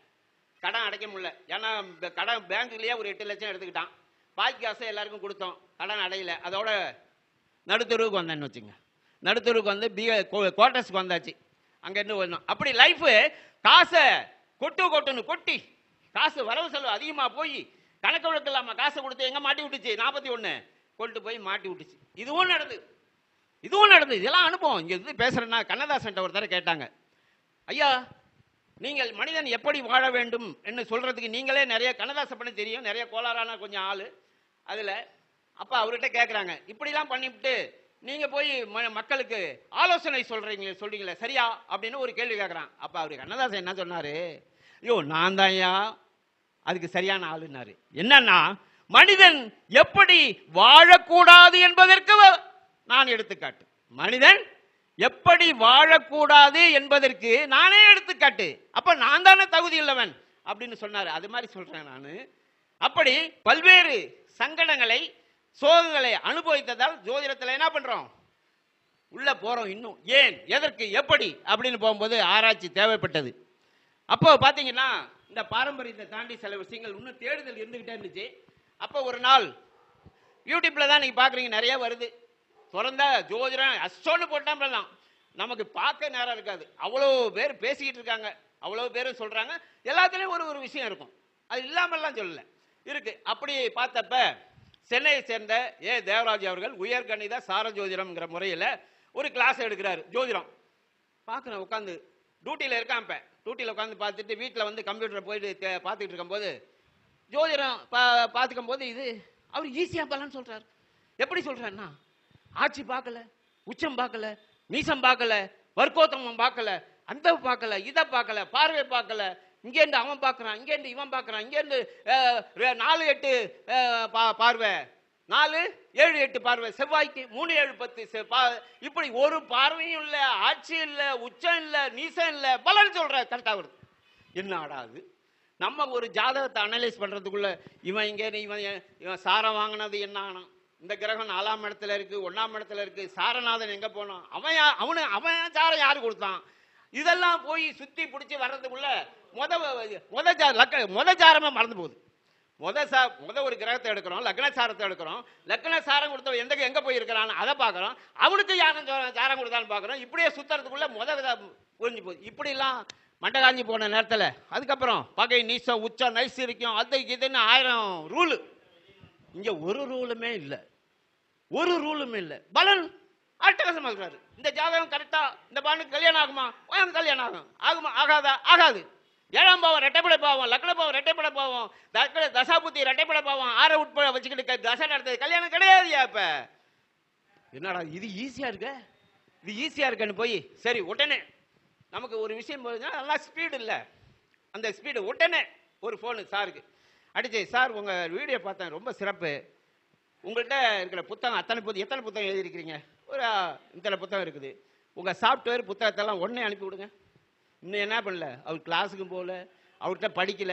கடன் அடைக்க முடியல. ஏன்னா கடன் பேங்க்லேயே ஒரு 8 லட்சம் எடுத்துக்கிட்டான். பாக்கி காசை எல்லாருக்கும் கொடுத்தோம், கடன் அடையல. அதோட நடுத்தருவுக்கு வந்தேன்னு வச்சுங்க. நடுத்தருவுக்கு வந்து குவார்ட்டர்ஸ்க்கு வந்தாச்சு. அங்கேருந்து வரணும். அப்படி லைஃபு காசை கொட்டுன்னு கொட்டி காசு வரவு செலவு அதிகமாக போய் கணக்கு வழக்கு இல்லாமல் காசை கொடுத்து எங்கே மாட்டி விட்டுச்சு, 41 கொண்டு போய் மாட்டி விட்டுச்சு. இதுவும் நடந்தது. இதெல்லாம் அனுபவம். இங்கே இது பேசுகிறேன்னா கண்ணதாசன் ஒருத்தர் கேட்டாங்க, ஐயா நீங்கள் மனிதன் எப்படி வாழ வேண்டும் என்று சொல்கிறதுக்கு நீங்களே நிறைய கண்ணதாசன் பண்ணி தெரியும், நிறைய கோளாறான கொஞ்சம் ஆள் அதில். அப்போ அவர்கிட்ட கேட்குறாங்க, இப்படிலாம் பண்ணிவிட்டு நீங்கள் போய் மக்களுக்கு ஆலோசனை சொல்கிறீங்களே சரியா அப்படின்னு ஒரு கேள்வி கேட்குறான். அப்போ அவர் கண்ணதாசன் என்ன சொன்னார், ஐயோ நான் தான் ஐயா அதுக்கு சரியான ஆளுன்னாரு. என்னன்னா, மனிதன் எப்படி வாழக்கூடாது என்பதற்கு நான் எடுத்துக்காட்டு. மனிதன் எப்படி வாழக்கூடாது என்பதற்கு நானே எடுத்துக்காட்டு. அப்ப நான் தானே தகுதி உள்ளவன் அப்படின்னு சொன்னாரு. அது மாதிரி சொல்றேன் நான். அப்படி பல்வேறு சங்கடங்களை சோகங்களை அனுபவித்ததால் ஜோதிடத்தில் என்ன பண்றோம், உள்ள போறோம். இன்னும் ஏன், எதற்கு, எப்படி அப்படின்னு போகும்போது ஆராய்ச்சி தேவைப்பட்டது. அப்போ பாத்தீங்கன்னா இந்த பாரம்பரியத்தை தாண்டி சில விஷயங்கள் இன்னும் தேடுதல் இருந்துகிட்டே இருந்துச்சு. அப்போ ஒரு நாள் யூடியூப்ல தான் நீங்க பாக்குறீங்க, நிறைய வருது. திறந்தா ஜோதிடம் அசோன்னு போட்டான், நமக்கு பார்க்க நேரம் இருக்காது. அவ்வளோ பேர் பேசிக்கிட்டு இருக்காங்க, அவ்வளோ பேர் சொல்றாங்க. எல்லாத்துலேயும் ஒரு விஷயம் இருக்கும், அது இல்லாமல்லாம் சொல்லல இருக்கு. அப்படி பார்த்தப்ப சென்னையை சேர்ந்த தேவராஜ் அவர்கள் உயர்கணித சார ஜோதிடம்ங்கிற முறையில் ஒரு கிளாஸ் எடுக்கிறாரு. ஜோதிடம் பார்க்குறேன், உட்காந்து டியூட்டியில் இருக்கான். இப்போ டியூட்டியில் உட்காந்து பார்த்துட்டு வீட்டில் வந்து கம்ப்யூட்டரை போயிட்டு பார்த்துக்கிட்டு இருக்கும்போது ஜோதிடம் பார்த்துக்கும் போது இது அவர் ஈஸியாக பலன்னு சொல்கிறார். எப்படி சொல்கிறாருன்னா, ஆட்சி பார்க்கல, உச்சம் பார்க்கல, நீசம் பார்க்கல, வர்க்கோத்தமம் பார்க்கல, அந்த பார்க்கல, இதை பார்க்கல, பார்வை பார்க்கல, இங்கேருந்து அவன் பார்க்குறான், இங்கேருந்து இவன் பார்க்குறான், இங்கேருந்து 4-8 பார்வை, 4-7-8 பார்வை, செவ்வாய்க்கு 3-7-10 இப்படி ஒரு பார்வையும் இல்லை, ஆட்சி இல்லை, உச்சம் இல்லை, நீசம் இல்லை, பலன் சொல்ற கரெக்டாக வருது. என்ன ஆடாது, நம்ம ஒரு ஜாதகத்தை அனலைஸ் பண்றதுக்குள்ள இவன் இங்கே இவன் சாரம் வாங்கினது என்ன ஆனான், இந்த கிரகம் 4ஆம் இடத்துல இருக்கு, 1ஆம் இடத்துல இருக்கு, சாரநாதன் எங்க போனான், அவன் சாரம் யாரு கொடுத்தான், இதெல்லாம் போய் சுத்தி பிடிச்சி வர்றதுக்குள்ள முத சாரமே மறந்து போகுது. முத ஒரு கிரகத்தை எடுக்கிறோம், லக்ன சாரத்தை எடுக்கிறோம். லக்ன சாரம் கொடுத்த எங்க போயிருக்கிறான் அதை பார்க்குறோம். அவனுக்கு யாரும் சாரம் கொடுத்தான்னு பார்க்குறோம். இப்படியே சுத்துறதுக்குள்ள புரிஞ்சு போகுது. இப்படிலாம் மண்டகாஞ்சி போன நேரத்தில் அதுக்கப்புறம் பகை, நீசம், உச்சம், நைசிரிக்கும், அது இதுன்னு 1000 ரூலு. இங்கே ஒரு ரூலுமே இல்லை, ஒரு ரூலுமே இல்லை. பலன் அட்டகாசமாக சொல்றாரு. இந்த ஜாதகம் கரெக்டா, இந்த பானுக்கு கல்யாணம் ஆகுமா? கல்யாணம் ஆகும். ஆகுமா? ஆகாதா? ஆகாது. 7ஆம் பாவம் ரெட்டைப்படை பாவம், லக்ன பாவம் ரெட்டைப்படை பாவம், தசாபுத்தி ரெட்டைப்படை பாவம், 6 உட்பட வச்சுக்கிட்டு தசை நடத்தது கல்யாணம் கிடையாதுயா. இப்ப என்னடா இது ஈஸியா இருக்க, இது ஈஸியா இருக்கன்னு போய் சரி உடனே நமக்கு ஒரு விஷயம் போகுதுன்னா நல்லா ஸ்பீடு இல்லை, அந்த ஸ்பீடு உடனே ஒரு ஃபோனு சாருக்கு அடிச்சு, சார் உங்க வீடியோ பார்த்தேன், ரொம்ப சிறப்பு. உங்கள்கிட்ட இருக்கிற புத்தகம் எத்தனை புத்தகம் எழுதியிருக்கிறீங்க? ஒரு இத்தனை புத்தகம் இருக்குது. உங்க சாஃப்ட்வேர் புத்தகத்தெல்லாம் உடனே அனுப்பி விடுங்க. இன்னும் என்ன பண்ணல, அவர் கிளாஸுக்கும் போகல, அவர்கிட்ட படிக்கல,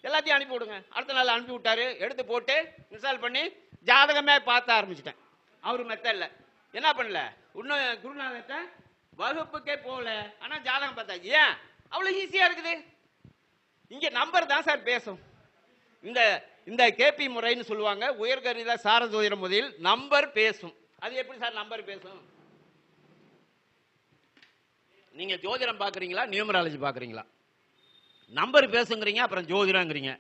எல்லாத்தையும் அனுப்பி விடுங்க. அடுத்த நாள் அனுப்பி விட்டாரு. எடுத்து போட்டு இன்ஸ்டால் பண்ணி ஜாதகமே பார்த்த ஆரம்பிச்சிட்டேன். அவரு மெத்தட்ல என்ன பண்ணல, இன்னும் குருநாதத்தை வகுப்புக்கே போகல, ஆனா ஜாதகம் பார்த்தா ஏன் அவ்வளவு ஈஸியா இருக்குது. இங்க நம்பர் தான் சார் பேசும். இந்த கேபி முறைன்னு சொல்லுவாங்க, உயர்கணித சாரஜோதிட முறையில் நம்பர் பேசும். அது எப்படி சார் நம்பர் பேசும்? நீங்க ஜோதிடம் பாக்குறீங்களா, நியூமராலஜி பாக்குறீங்களா? நம்பர் பேசுங்கிறீங்க, அப்புறம் ஜோதிடங்கிறீங்க.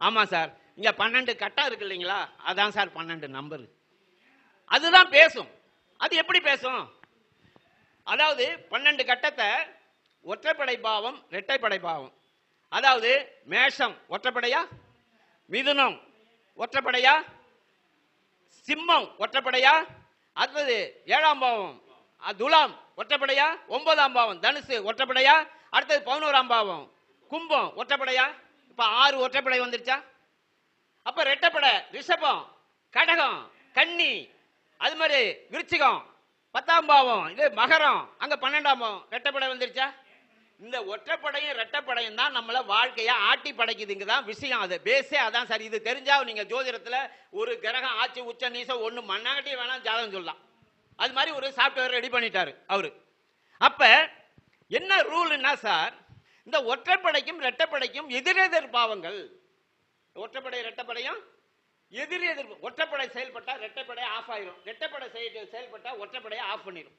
ஆமா சார், இங்க 12 கட்டம் இருக்கு இல்லைங்களா, அதான் சார் 12 நம்பர், அதுதான் பேசும். அது எப்படி பேசும்? அதாவது 12 கட்டத்தை ஒற்றைப்படை பாவம், இரட்டைப்படை பாவம். அதாவது மேஷம் ஒற்றைப்படையா, மிதுனம் ஒற்றைப்படையா, சிம்மம் ஒற்றைப்படையா, அடுத்தது 7ஆம் பாவம் துலாம் ஒற்றைப்படையா, 9ஆம் பாவம் தனுசு ஒற்றைப்படையா, அடுத்தது 11ஆம் பாவம் கும்பம் ஒற்றைப்படையா. இப்ப 6 ஒற்றைப்படை வந்துருச்சா? அப்ப ரெட்டைப்படை ரிஷபம், கடகம், கன்னி, அது மாதிரி விருச்சிகம், 10ஆம் பாவம் இது மகரம், அங்க 12ஆம் பாவம் ரெட்டைப்படை வந்துருச்சா? இந்த ஒற்றைப்படையும் ரெட்டைப்படையும் தான் நம்மள வாழ்க்கையை ஆட்டி படைக்குதுங்க தான் விஷயம். அது பேஸே அதான் சார். இது தெரிஞ்சா நீங்க ஜோதிடத்துல ஒரு கிரகம் ஆட்சி உச்ச நீசம் ஒண்ணு மண்ணாங்கட்டி வேணா ஜாதகம் சொல்லலாம். அது மாதிரி ஒரு சாப்ட்வேர் ரெடி பண்ணிட்டாரு அவரு. அப்ப என்ன ரூல்னா சார், இந்த ஒற்றைப்படைக்கும் ரெட்டைப்படைக்கும் எதிரெதிர் பாவங்கள். ஒற்றைப்படை ரெட்டைப்படையும் எதிரெதிர். ஒற்றைப்படை செயல்பட்டா ரெட்டைப்படை ஆஃப் ஆயிரும், ரெட்டைப்படை செயல்பட்டா ஒற்றைப்படையை ஆஃப் பண்ணிடும்.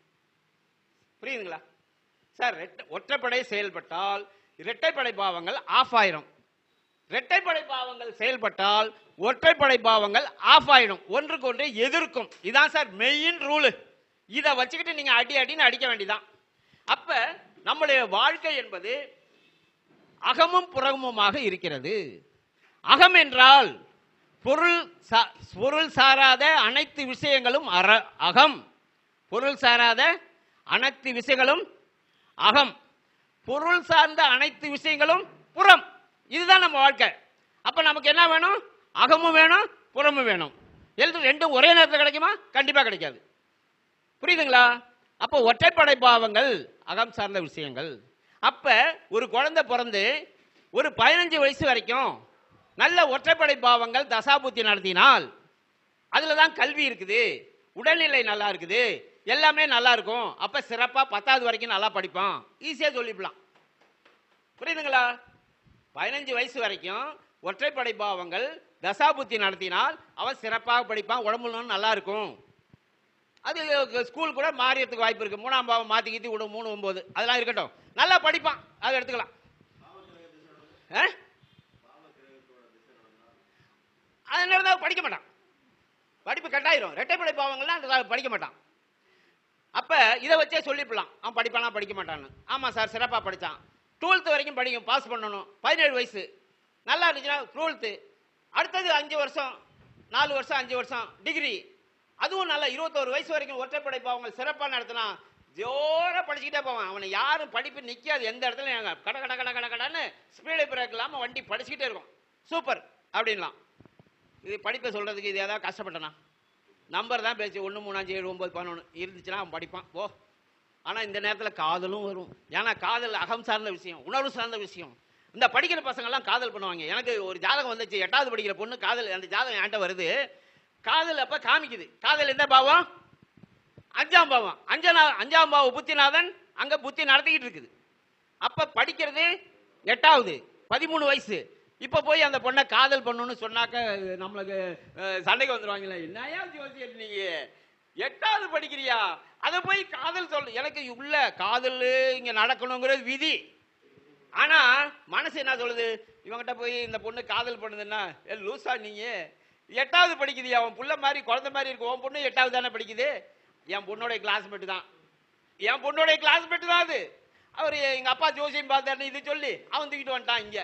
புரியுதுங்களா சார்? ஒற்றைப்படை செயல்பட்டால் இரட்டைப்படை பாவங்கள் ஆஃப் ஆயிரும், இரட்டைப்படை பாவங்கள் செயல்பட்டால் ஒற்றைப்படை பாவங்கள் ஆஃப் ஆயிடும், ஒன்றுக்கு ஒன்று எதிர்க்கும். இதான் சார் மெயின் ரூல். இதை வச்சுக்கிட்டு நீங்க அடின்னு அடிக்க வேண்டியதான். அப்ப நம்முடைய வாழ்க்கை என்பது அகமும் புறமுமாக இருக்கிறது. அகம் என்றால் பொருள் சாராத அனைத்து விஷயங்களும் அகம். பொருள் சாராத அனைத்து விஷயங்களும் அகம், பொருள் சார்ந்த அனைத்து விஷயங்களும் புறம். இதுதான் நம்ம வாழ்க்கை. அப்ப நமக்கு என்ன வேணும்? அகமும் வேணும், புறமும் வேணும். ரெண்டும் ஒரே நேரத்தில் கிடைக்குமா? கண்டிப்பா கிடைக்காது. புரியுதுங்களா? அப்ப ஒற்றைப்படை பாவங்கள் அகம் சார்ந்த விஷயங்கள். அப்ப ஒரு குழந்தை பிறந்து ஒரு 15 வயசு வரைக்கும் நல்ல ஒற்றைப்படை பாவங்கள் தசாபுத்தி நடத்தினால் அதுலதான் கல்வி இருக்குது, உடல்நிலை நல்லா இருக்குது, எல்லாமே நல்லா இருக்கும். அப்ப சிறப்பா 10வது வரைக்கும் நல்லா படிப்பான், ஈஸியா சொல்லிடலாம். புரியுதுங்களா? 15 வயசு வரைக்கும் ஒற்றைப்படை பாவங்கள் தசாபுத்தி நடத்தினால் அவன் சிறப்பாக படிப்பான், உடம்புல நல்லா இருக்கும். அது ஸ்கூல் கூட மாறியதுக்கு வாய்ப்பு இருக்கு. 3ஆம் பாவம் மாத்தி கீத்தி விடும், 3, 9 அதெல்லாம் இருக்கட்டும், நல்லா படிப்பான், அதை எடுத்துக்கலாம். அதனால படிக்க மாட்டான், படிப்பு கட்டாயிரும். இரட்டைப்படை பாவங்கள்லாம் படிக்க மாட்டான். அப்ப இதை வச்சே சொல்லிடலாம், அவன் படிப்பானா படிக்க மாட்டான்னு. ஆமா சார், சிறப்பா படிச்சான், 12th வரைக்கும் படிக்கும், பாஸ் பண்ணணும். 17 வயசு நல்லா இருந்துச்சுன்னா 12th, அடுத்தது 5 வருஷம் 4 வருஷம் 5 வருஷம் டிகிரி, அதுவும் நல்லா 21 வயசு வரைக்கும் ஒற்றைப்படை பாவங்கள் சிறப்பா நடத்தினா ஜோரா படிச்சுக்கிட்டே போவான். அவனை யாரும் படிப்பு நிக்காது, எந்த இடத்துல கட கட கட கட கடன்னு ஸ்பீடு பிரேக் இல்லாம வண்டி படிச்சுக்கிட்டே இருக்கும். சூப்பர் அப்படின்லாம். இது படிப்பை சொல்றதுக்கு இது ஏதாவது கஷ்டப்பட்டனா? நம்பர் தான் பேச்சு, 1 3 5 7 9 11 இருந்துச்சுன்னா அவன் படிப்பான். ஓ, ஆனா இந்த நேரத்தில் காதலும் வரும். ஏன்னா காதல் அகம் சார்ந்த விஷயம், உணர்வு சார்ந்த விஷயம். இந்த படிக்கிற பசங்க எல்லாம் காதல் பண்ணுவாங்க. எனக்கு ஒரு ஜாதகம் வந்துச்சு, 8வது படிக்கிற பொண்ணு காதல். அந்த ஜாதகம் என்கிட்ட வருது. காதல் அப்ப காமிக்குது. காதல் எந்த பாவம்? 5ஆம் பாவம். 5ஆம் பாவம் புத்திநாதன் அங்க புத்தி நடத்திக்கிட்டு இருக்குது. அப்ப படிக்கிறது 8வது, 13 வயசு. இப்ப போய் அந்த பொண்ணை காதல் பண்ணணும்னு சொன்னாக்க நம்மளுக்கு சண்டைக்கு வந்துருவாங்களே. என்னையா ஜோசியர் நீங்க 8வது படிக்கிறியா, அதை போய் காதல் சொல்ல. எனக்கு உள்ள காதல் இங்க நடக்கணுங்கிறது விதி. ஆனா மனசு என்ன சொல்லுது, இவங்கிட்ட போய் இந்த பொண்ணு காதல் பண்ணுதுன்னா, லூசா நீங்க 8வது படிக்குது, அவன் புள்ள மாதிரி குழந்தை மாதிரி இருக்கு, உன் பொண்ணு 8வது தானே படிக்குது. என் பொண்ணோட கிளாஸ்மேட் தான், என் பொண்ணோட கிளாஸ்மேட் தான் அது. அவர் எங்க அப்பா ஜோசியம் பார்த்தாருன்னு இது சொல்லி அவன் தூக்கிட்டு வந்துட்டான் இங்க.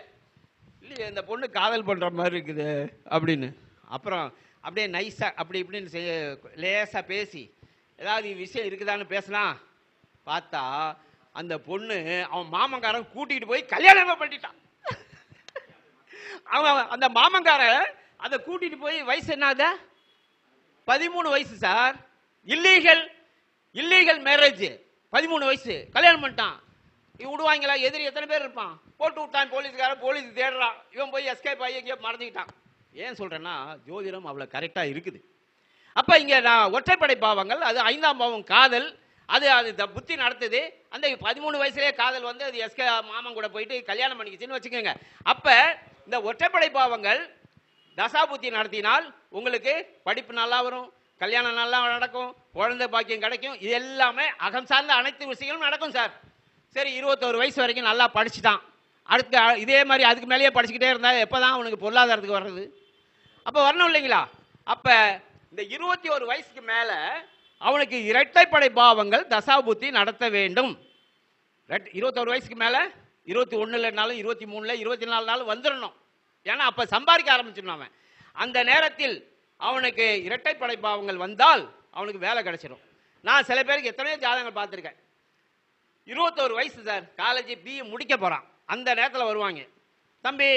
இல்லையே இந்த பொண்ணு காதல் பண்ற மாதிரி இருக்குது அப்படின்னு. அப்புறம் அப்படியே நைஸா அப்படி இப்படின்னு லேசா பேசி ஏதாவது விஷயம் இருக்குதான்னு பேசலாம். பார்த்தா அந்த பொண்ணு அவன் மாமங்காரன் கூட்டிகிட்டு போய் கல்யாணமே பண்ணிட்டான். அவன் அந்த மாமங்காரன் அதை கூட்டிட்டு போய் வயசு என்னது, 13 வயசு சார். இல்லீகல் மேரேஜ், 13 வயசு கல்யாணம் பண்ணிட்டான். இவன் விடுவாங்களா? எதிரி எத்தனை பேர் இருப்பான், போட்டு விட்டான் போலீஸ்காரன். போலீஸ் தேடுறான், இவன் போய் எஸ்கேப் ஆகி எங்கேயோ மறந்துக்கிட்டான். ஏன் சொல்றேன்னா ஜோதிடம் அவ்வளவு கரெக்டா இருக்குது. அப்ப இங்க நான் ஒற்றைப்படை பாவங்கள், அது 5ஆம் பாவம் காதல், அது புத்தி நடத்துது. அந்த 13 வயசுலேயே காதல் வந்து அது எஸ்கே மாமன் கூட போயிட்டு கல்யாணம் பண்ணிக்கிச்சுன்னு வச்சுக்கோங்க. அப்ப இந்த ஒற்றைப்படை பாவங்கள் தசா புத்தி நடத்தினால் உங்களுக்கு படிப்பு நல்லா வரும், கல்யாணம் நல்லா நடக்கும், குழந்தை பாக்கியம் கிடைக்கும். இது எல்லாமே அகம் சார்ந்த அனைத்து விஷயங்களும் நடக்கும் சார். சரி, 21 வயசு வரைக்கும் நல்லா படிச்சுட்டான். அடுத்து இதே மாதிரி அதுக்கு மேலேயே படிச்சுக்கிட்டே இருந்தா எப்பதான் அவனுக்கு பொருளாதாரத்துக்கு வர்றது? அப்ப வரணும் இல்லைங்களா? அப்ப இந்த 21 வயசுக்கு மேல அவனுக்கு இரட்டைப்படை பாவங்கள் தசா புத்தி நடத்த வேண்டும். 21 வயசுக்கு மேல 21 23 24 வந்துடணும். ஏன்னா அப்ப சம்பாதிக்க ஆரம்பிச்சிடணும் அவன். அந்த நேரத்தில் அவனுக்கு இரட்டைப்படை பாவங்கள் வந்தால் அவனுக்கு வேலை கிடைச்சிடும். நான் சில பேருக்கு எத்தனையோ ஜாதகங்கள் பார்த்துருக்கேன். 21 வயசு சார், காலேஜ் பிஏ முடிக்க போறான். அந்த நேரத்தில் வருவாங்க, தம்பி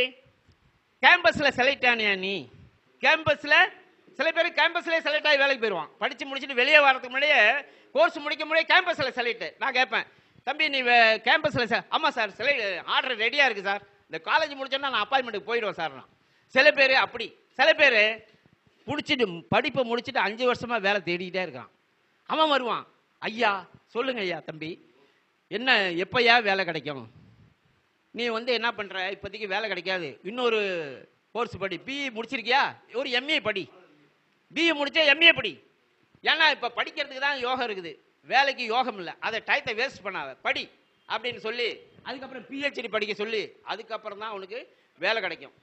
கேம்பஸ்ல செலக்ட் ஆனியா நீ? கேம்பஸ்ல சில பேர் கேம்பஸ்ல செலக்ட் ஆகி வேலைக்கு போயிடுவான். படிச்சு முடிச்சுட்டு வெளியே வரதுக்கு முன்னாடியே கோர்ஸ் முடிக்க முடியாது கேம்பஸ்ல செலக்ட். நான் கேட்பேன், தம்பி நீ கேம்பஸ்ல? ஆமா சார், ஆர்டர் ரெடியா இருக்கு சார், இந்த காலேஜ் முடிச்சோன்னா நான் அப்பாயின்மெண்ட்டுக்கு போயிடுவேன் சார். நான் சில பேர் அப்படி, சில பேர் பிடிச்சிட்டு படிப்பை முடிச்சுட்டு 5 வருஷமா வேலை தேடிக்கிட்டே இருக்கான். அவன் வருவான், ஐயா சொல்லுங்க ஐயா தம்பி, என்ன எப்பயா வேலை கிடைக்கும்? நீ வந்து என்ன பண்ற, இப்போதைக்கு வேலை கிடைக்காது, இன்னொரு கோர்ஸ் படி, பிஇ முடிச்சிருக்கியா, ஒரு எம்ஏ படி, பிஇ முடிச்சா எம்ஏ படி. ஏன்னா இப்ப படிக்கிறதுக்கு தான் யோகம் இருக்குது, வேலைக்கு யோகம் இல்லை, அதை டயத்தை வேஸ்ட் பண்ணாத, படி அப்படின்னு சொல்லி அதுக்கப்புறம் பிஹெச்டி படிக்க சொல்லி அதுக்கப்புறம் தான் அவனுக்கு வேலை கிடைக்கும்.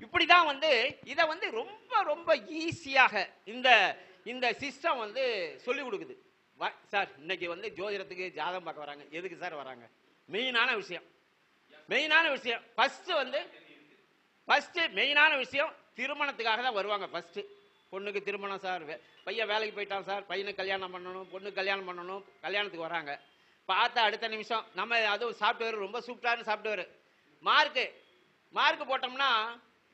இப்படிதான் வந்து இதை வந்து ரொம்ப ரொம்ப ஈஸியாக இந்த சிஸ்டம் வந்து சொல்லி கொடுக்குது. சார் இன்னைக்கு வந்து ஜோதிடத்துக்கு ஜாதகம் பார்க்க வராங்க, எதுக்கு சார் வராங்க? மெயினான விஷயம் ஃபர்ஸ்ட் மெயினான விஷயம் திருமணத்துக்காக தான் வருவாங்க. ஃபர்ஸ்ட் பொண்ணுக்கு திருமணம் சார், பையன் வேலைக்கு போயிட்டான் சார், பையனுக்கு கல்யாணம் பண்ணணும், பொண்ணுக்கு கல்யாணம் பண்ணணும், கல்யாணத்துக்கு வராங்க. பார்த்தா அடுத்த நிமிஷம் நம்ம அதுவும் சாஃப்ட்வேர் ரொம்ப சூப்பரான சாஃப்ட்வேர், மார்க் போட்டோம்னா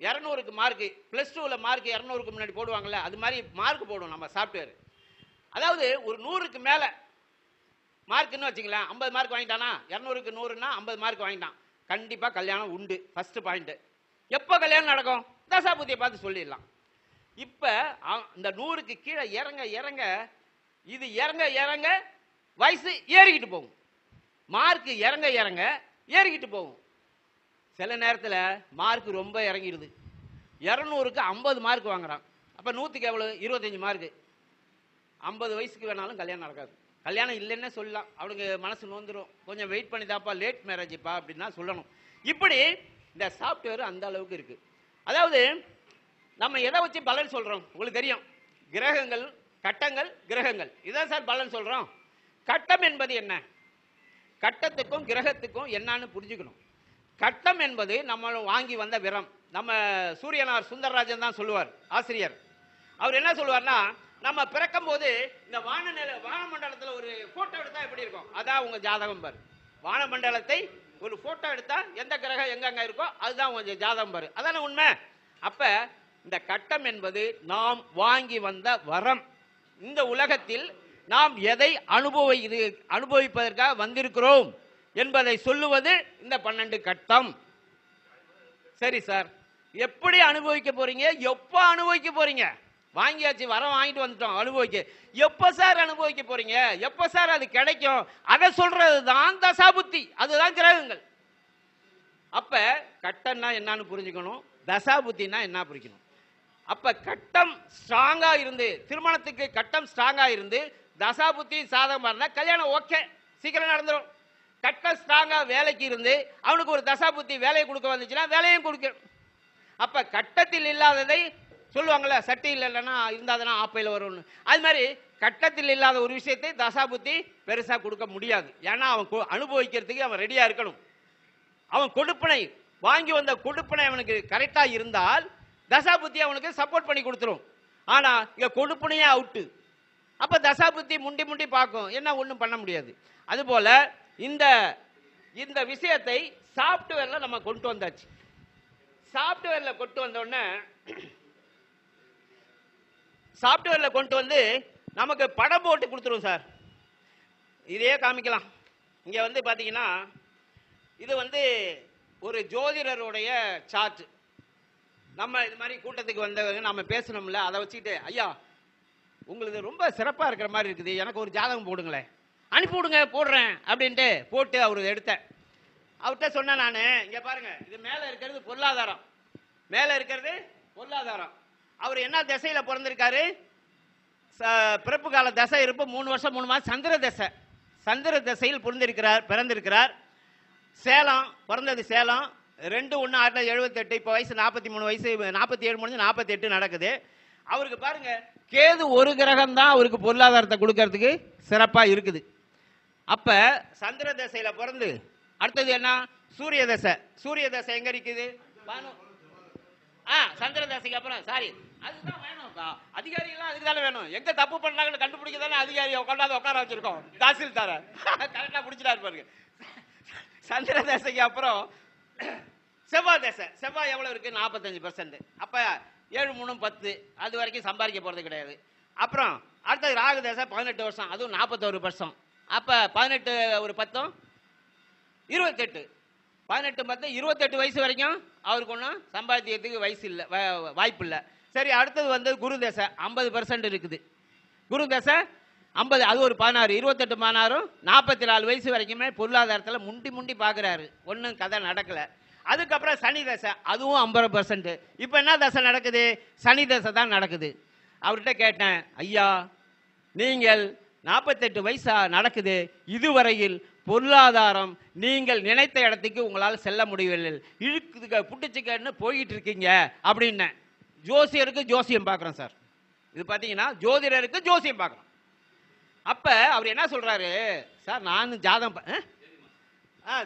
200க்கு மார்க், +2ல மார்க் 200க்கு முன்னாடி போடுவாங்கல்ல, அது மாதிரி மார்க் போடும் நம்ம சாஃப்ட்வேர். அதாவது ஒரு 100க்கு மேல மார்க்னு வச்சுங்களேன், 50 மார்க் வாங்கிட்டானா, 200க்கு 100ன்னா 50 மார்க் வாங்கிட்டான், கண்டிப்பா கல்யாணம் உண்டு. First point. எப்போ கல்யாணம் நடக்கும்? தசாபுத்தியை பார்த்து சொல்லிடலாம். இப்ப இந்த 100க்கு கீழே இறங்க இது இறங்க வயசு ஏறிக்கிட்டு போகும், மார்க் இறங்க ஏறிக்கிட்டு போகும். சில நேரத்தில் மார்க் ரொம்ப இறங்கிடுது, 200க்கு 50 மார்க் வாங்குறான். அப்ப 100க்கு எவ்வளவு? 25 மார்க். 50 வயசுக்கு வேணாலும் கல்யாணம் நடக்காது. கல்யாணம் இல்லைன்னே சொல்லலாம், அவனுக்கு மனசு நோந்துடும், கொஞ்சம் வெயிட் பண்ணி தாப்பா, லேட் மேரேஜ்ப்பா அப்படின்னா சொல்லணும். இப்படி இந்த சாஃப்ட்வேர் அந்த அளவுக்கு இருக்கு. அதாவது நம்ம எதை வச்சு பலன் சொல்றோம் உங்களுக்கு தெரியும், கிரகங்கள், கட்டங்கள், கிரகங்கள், இதான் சார் பலன் சொல்றோம். கட்டம் என்பது என்ன? கட்டத்துக்கும் கிரகத்துக்கும் என்னன்னு புரிஞ்சுக்கணும். கட்டம் என்பது நம்ம வாங்கி வந்த விரம். நம்ம சூரியனார் சுந்தரராஜன் தான் சொல்லுவார், ஆசிரியர். அவர் என்ன சொல்லுவார்னா, நம்ம பிறக்கும் போது இந்த வானமண்டலத்தில் ஒரு போட்டோ எடுத்தா எப்படி இருக்கும், அதான் உங்க ஜாதகம் பாரு. வானமண்டலத்தை ஒரு போட்டோ எடுத்தா எந்த கிரகம் எங்கெங்க இருக்கோ அதுதான் உங்க ஜாதகம் பாரு, அதான உண்மை. அப்ப இந்த கட்டம் என்பது நாம் வாங்கி வந்த வரம். இந்த உலகத்தில் நாம் எதை அனுபவிப்பதற்காக வந்திருக்கிறோம் என்பதை சொல்லுவது இந்த 12 கட்டம். சரி சார், எப்படி அனுபவிக்க போறீங்க, எப்ப அனுபவிக்க போறீங்க? வாங்கியாச்சு, வரம் வாங்கிட்டு வந்துட்டோம், அனுபவிக்க எப்ப சார் அனுபவிக்க போறீங்க, எப்ப சார் அது கிடைக்கும், அதை சொல்றது தான் தசாபுத்தி, அதுதான் கிரகங்கள். அப்ப கட்டம்னா என்னன்னு புரிஞ்சுக்கணும், தசா புத்தினா என்ன புரிக்கணும். அப்ப கட்டம் ஸ்ட்ராங்கா இருந்து, திருமணத்துக்கு கட்டம் ஸ்ட்ராங்கா இருந்து தசா புத்தி சாதகமா இருந்தா கல்யாணம் ஓகே, சீக்கிரம் நடந்துடும். கட்டம் ஸ்ட்ராங்கா வேலைக்கு இருந்து அவனுக்கு ஒரு தசா புத்தி வேலையை கொடுக்க வந்துச்சுன்னா வேலையும் கொடுக்கும். அப்ப கட்டத்தில் இல்லாததை சொல்லுவாங்கல்ல, சட்டி இல்லைன்னா இருந்தாதுன்னா ஆப்பையில் வரும்னு. அது மாதிரி கட்டத்தில் இல்லாத ஒரு விஷயத்தை தசா புத்தி பெருசா கொடுக்க முடியாது. ஏன்னா அவன் அனுபவிக்கிறதுக்கு அவன் ரெடியா இருக்கணும். அவன் கொடுப்பனை வாங்கி வந்த கொடுப்பனை அவனுக்கு கரெக்டா இருந்தால் தசா புத்தி அவனுக்கு சப்போர்ட் பண்ணி கொடுத்துரும். ஆனா இங்க கொடுப்பனையே அவுட்டு. அப்ப தசா புத்தி முண்டி முண்டி பார்க்கும், என்ன ஒண்ணும் பண்ண முடியாது. அதுபோல இந்த இந்த விஷயத்தை சாப்ட்வேர்ல நம்ம கொண்டு வந்தாச்சு. சாப்ட்வேர்ல கொண்டு வந்த உடனே சாப்ட்வேர்ல கொண்டு வந்து நமக்கு படம் போட்டு கொடுத்துரும் சார். இதே காமிக்கலாம். இங்க வந்து பாத்தீங்கன்னா இது வந்து ஒரு ஜோதிடருடைய சார்ட். நம்ம இது மாதிரி கூட்டத்துக்கு வந்தவங்க நம்ம பேசணும்ல, அதை வச்சுக்கிட்டு ஐயா உங்களுக்கு ரொம்ப சிறப்பா இருக்கிற மாதிரி இருக்குது, எனக்கு ஒரு ஜாதகம் போடுங்களேன், அனுப்பி விடுங்க போடுறேன் அப்படின்ட்டு போட்டு அவர் எடுத்தேன். அவர்கிட்ட சொன்னேன் நான், இங்க பாருங்க இது மேல இருக்கிறது பொருளாதாரம், மேல இருக்கிறது பொருளாதாரம். அவர் என்ன திசையில பிறந்திருக்காரு, பிறப்பு கால தசை இருப்பு 3 வருஷம் 3 மாதம் சந்திர தசை, சந்திர தசையில் பிறந்திருக்கிறார். சேலம் பிறந்தது, சேலம் 2/1/1978. இப்போ வயசு 43 வயசு, 47 முடிஞ்சு 48 நடக்குது. அவருக்கு பாருங்க கேது ஒரு கிரகம் தான் அவருக்கு பொருளாதாரத்தை கொடுக்கறதுக்கு சிறப்பா இருக்குது. அப்ப சந்திர தசையில பிறந்து அடுத்தது என்ன, சூரிய தசை. சூரிய தசை எங்க இருக்குது, சந்திர தசைக்கு அப்புறம் சாரி அதுதான் வேணும். அதிகாரிகள் அதுக்கு தானே வேணும், எங்க தப்பு பண்ணாங்கன்னு கண்டுபிடிக்க தானே அதிகாரி உட்கார வச்சிருக்கோம். தாசில்தார கரெக்டா பிடிச்சிட்டாரு பாருங்க. சந்திர தசைக்கு அப்புறம் செவ்வாய் தசை. செவ்வாய் எவ்வளவு இருக்கு, 45%. அப்ப 7 3 10, அது வரைக்கும் சம்பாதிக்க போறது கிடையாது. அப்புறம் அடுத்தது ராகு தசை 18 வருஷம், அதுவும் 41 வருஷம். அப்ப 18 ஒரு 10 28, 18 10 28 வயசு வரைக்கும் அவருக்கு ஒன்றும் சம்பாதிக்கிறதுக்கு வயசு இல்லை, வாய்ப்பு இல்லை. சரி, அடுத்தது வந்து குரு தசை 50% இருக்குது. குரு தசை 50, அது ஒரு 16, 28 16 44 வயசு வரைக்குமே பொருளாதாரத்தில் முண்டி முண்டி பார்க்குறாரு, ஒன்றும் கதை நடக்கலை. அதுக்கப்புறம் சனி தசை, அதுவும் 50%. இப்போ என்ன தசை நடக்குது, சனி தசை தான் நடக்குது. அவர்கிட்ட கேட்டேன், ஐயா நீங்கள் 48 வயசா நடக்குது, இதுவரையில் பொருளாதாரம் நீங்கள் நினைத்த இடத்துக்கு உங்களால் செல்ல முடியவில்லை, இழுக்குதுக்க புட்டுச்சுக்கன்னு போயிட்டு இருக்கீங்க அப்படின்னு. ஜோசியருக்கு ஜோசியம் பார்க்குறோம் சார், இது பார்த்தீங்கன்னா ஜோதிடருக்கு ஜோசியம் பார்க்குறோம். அப்ப அவர் என்ன சொல்றாரு சார், நான் ஜாதகம்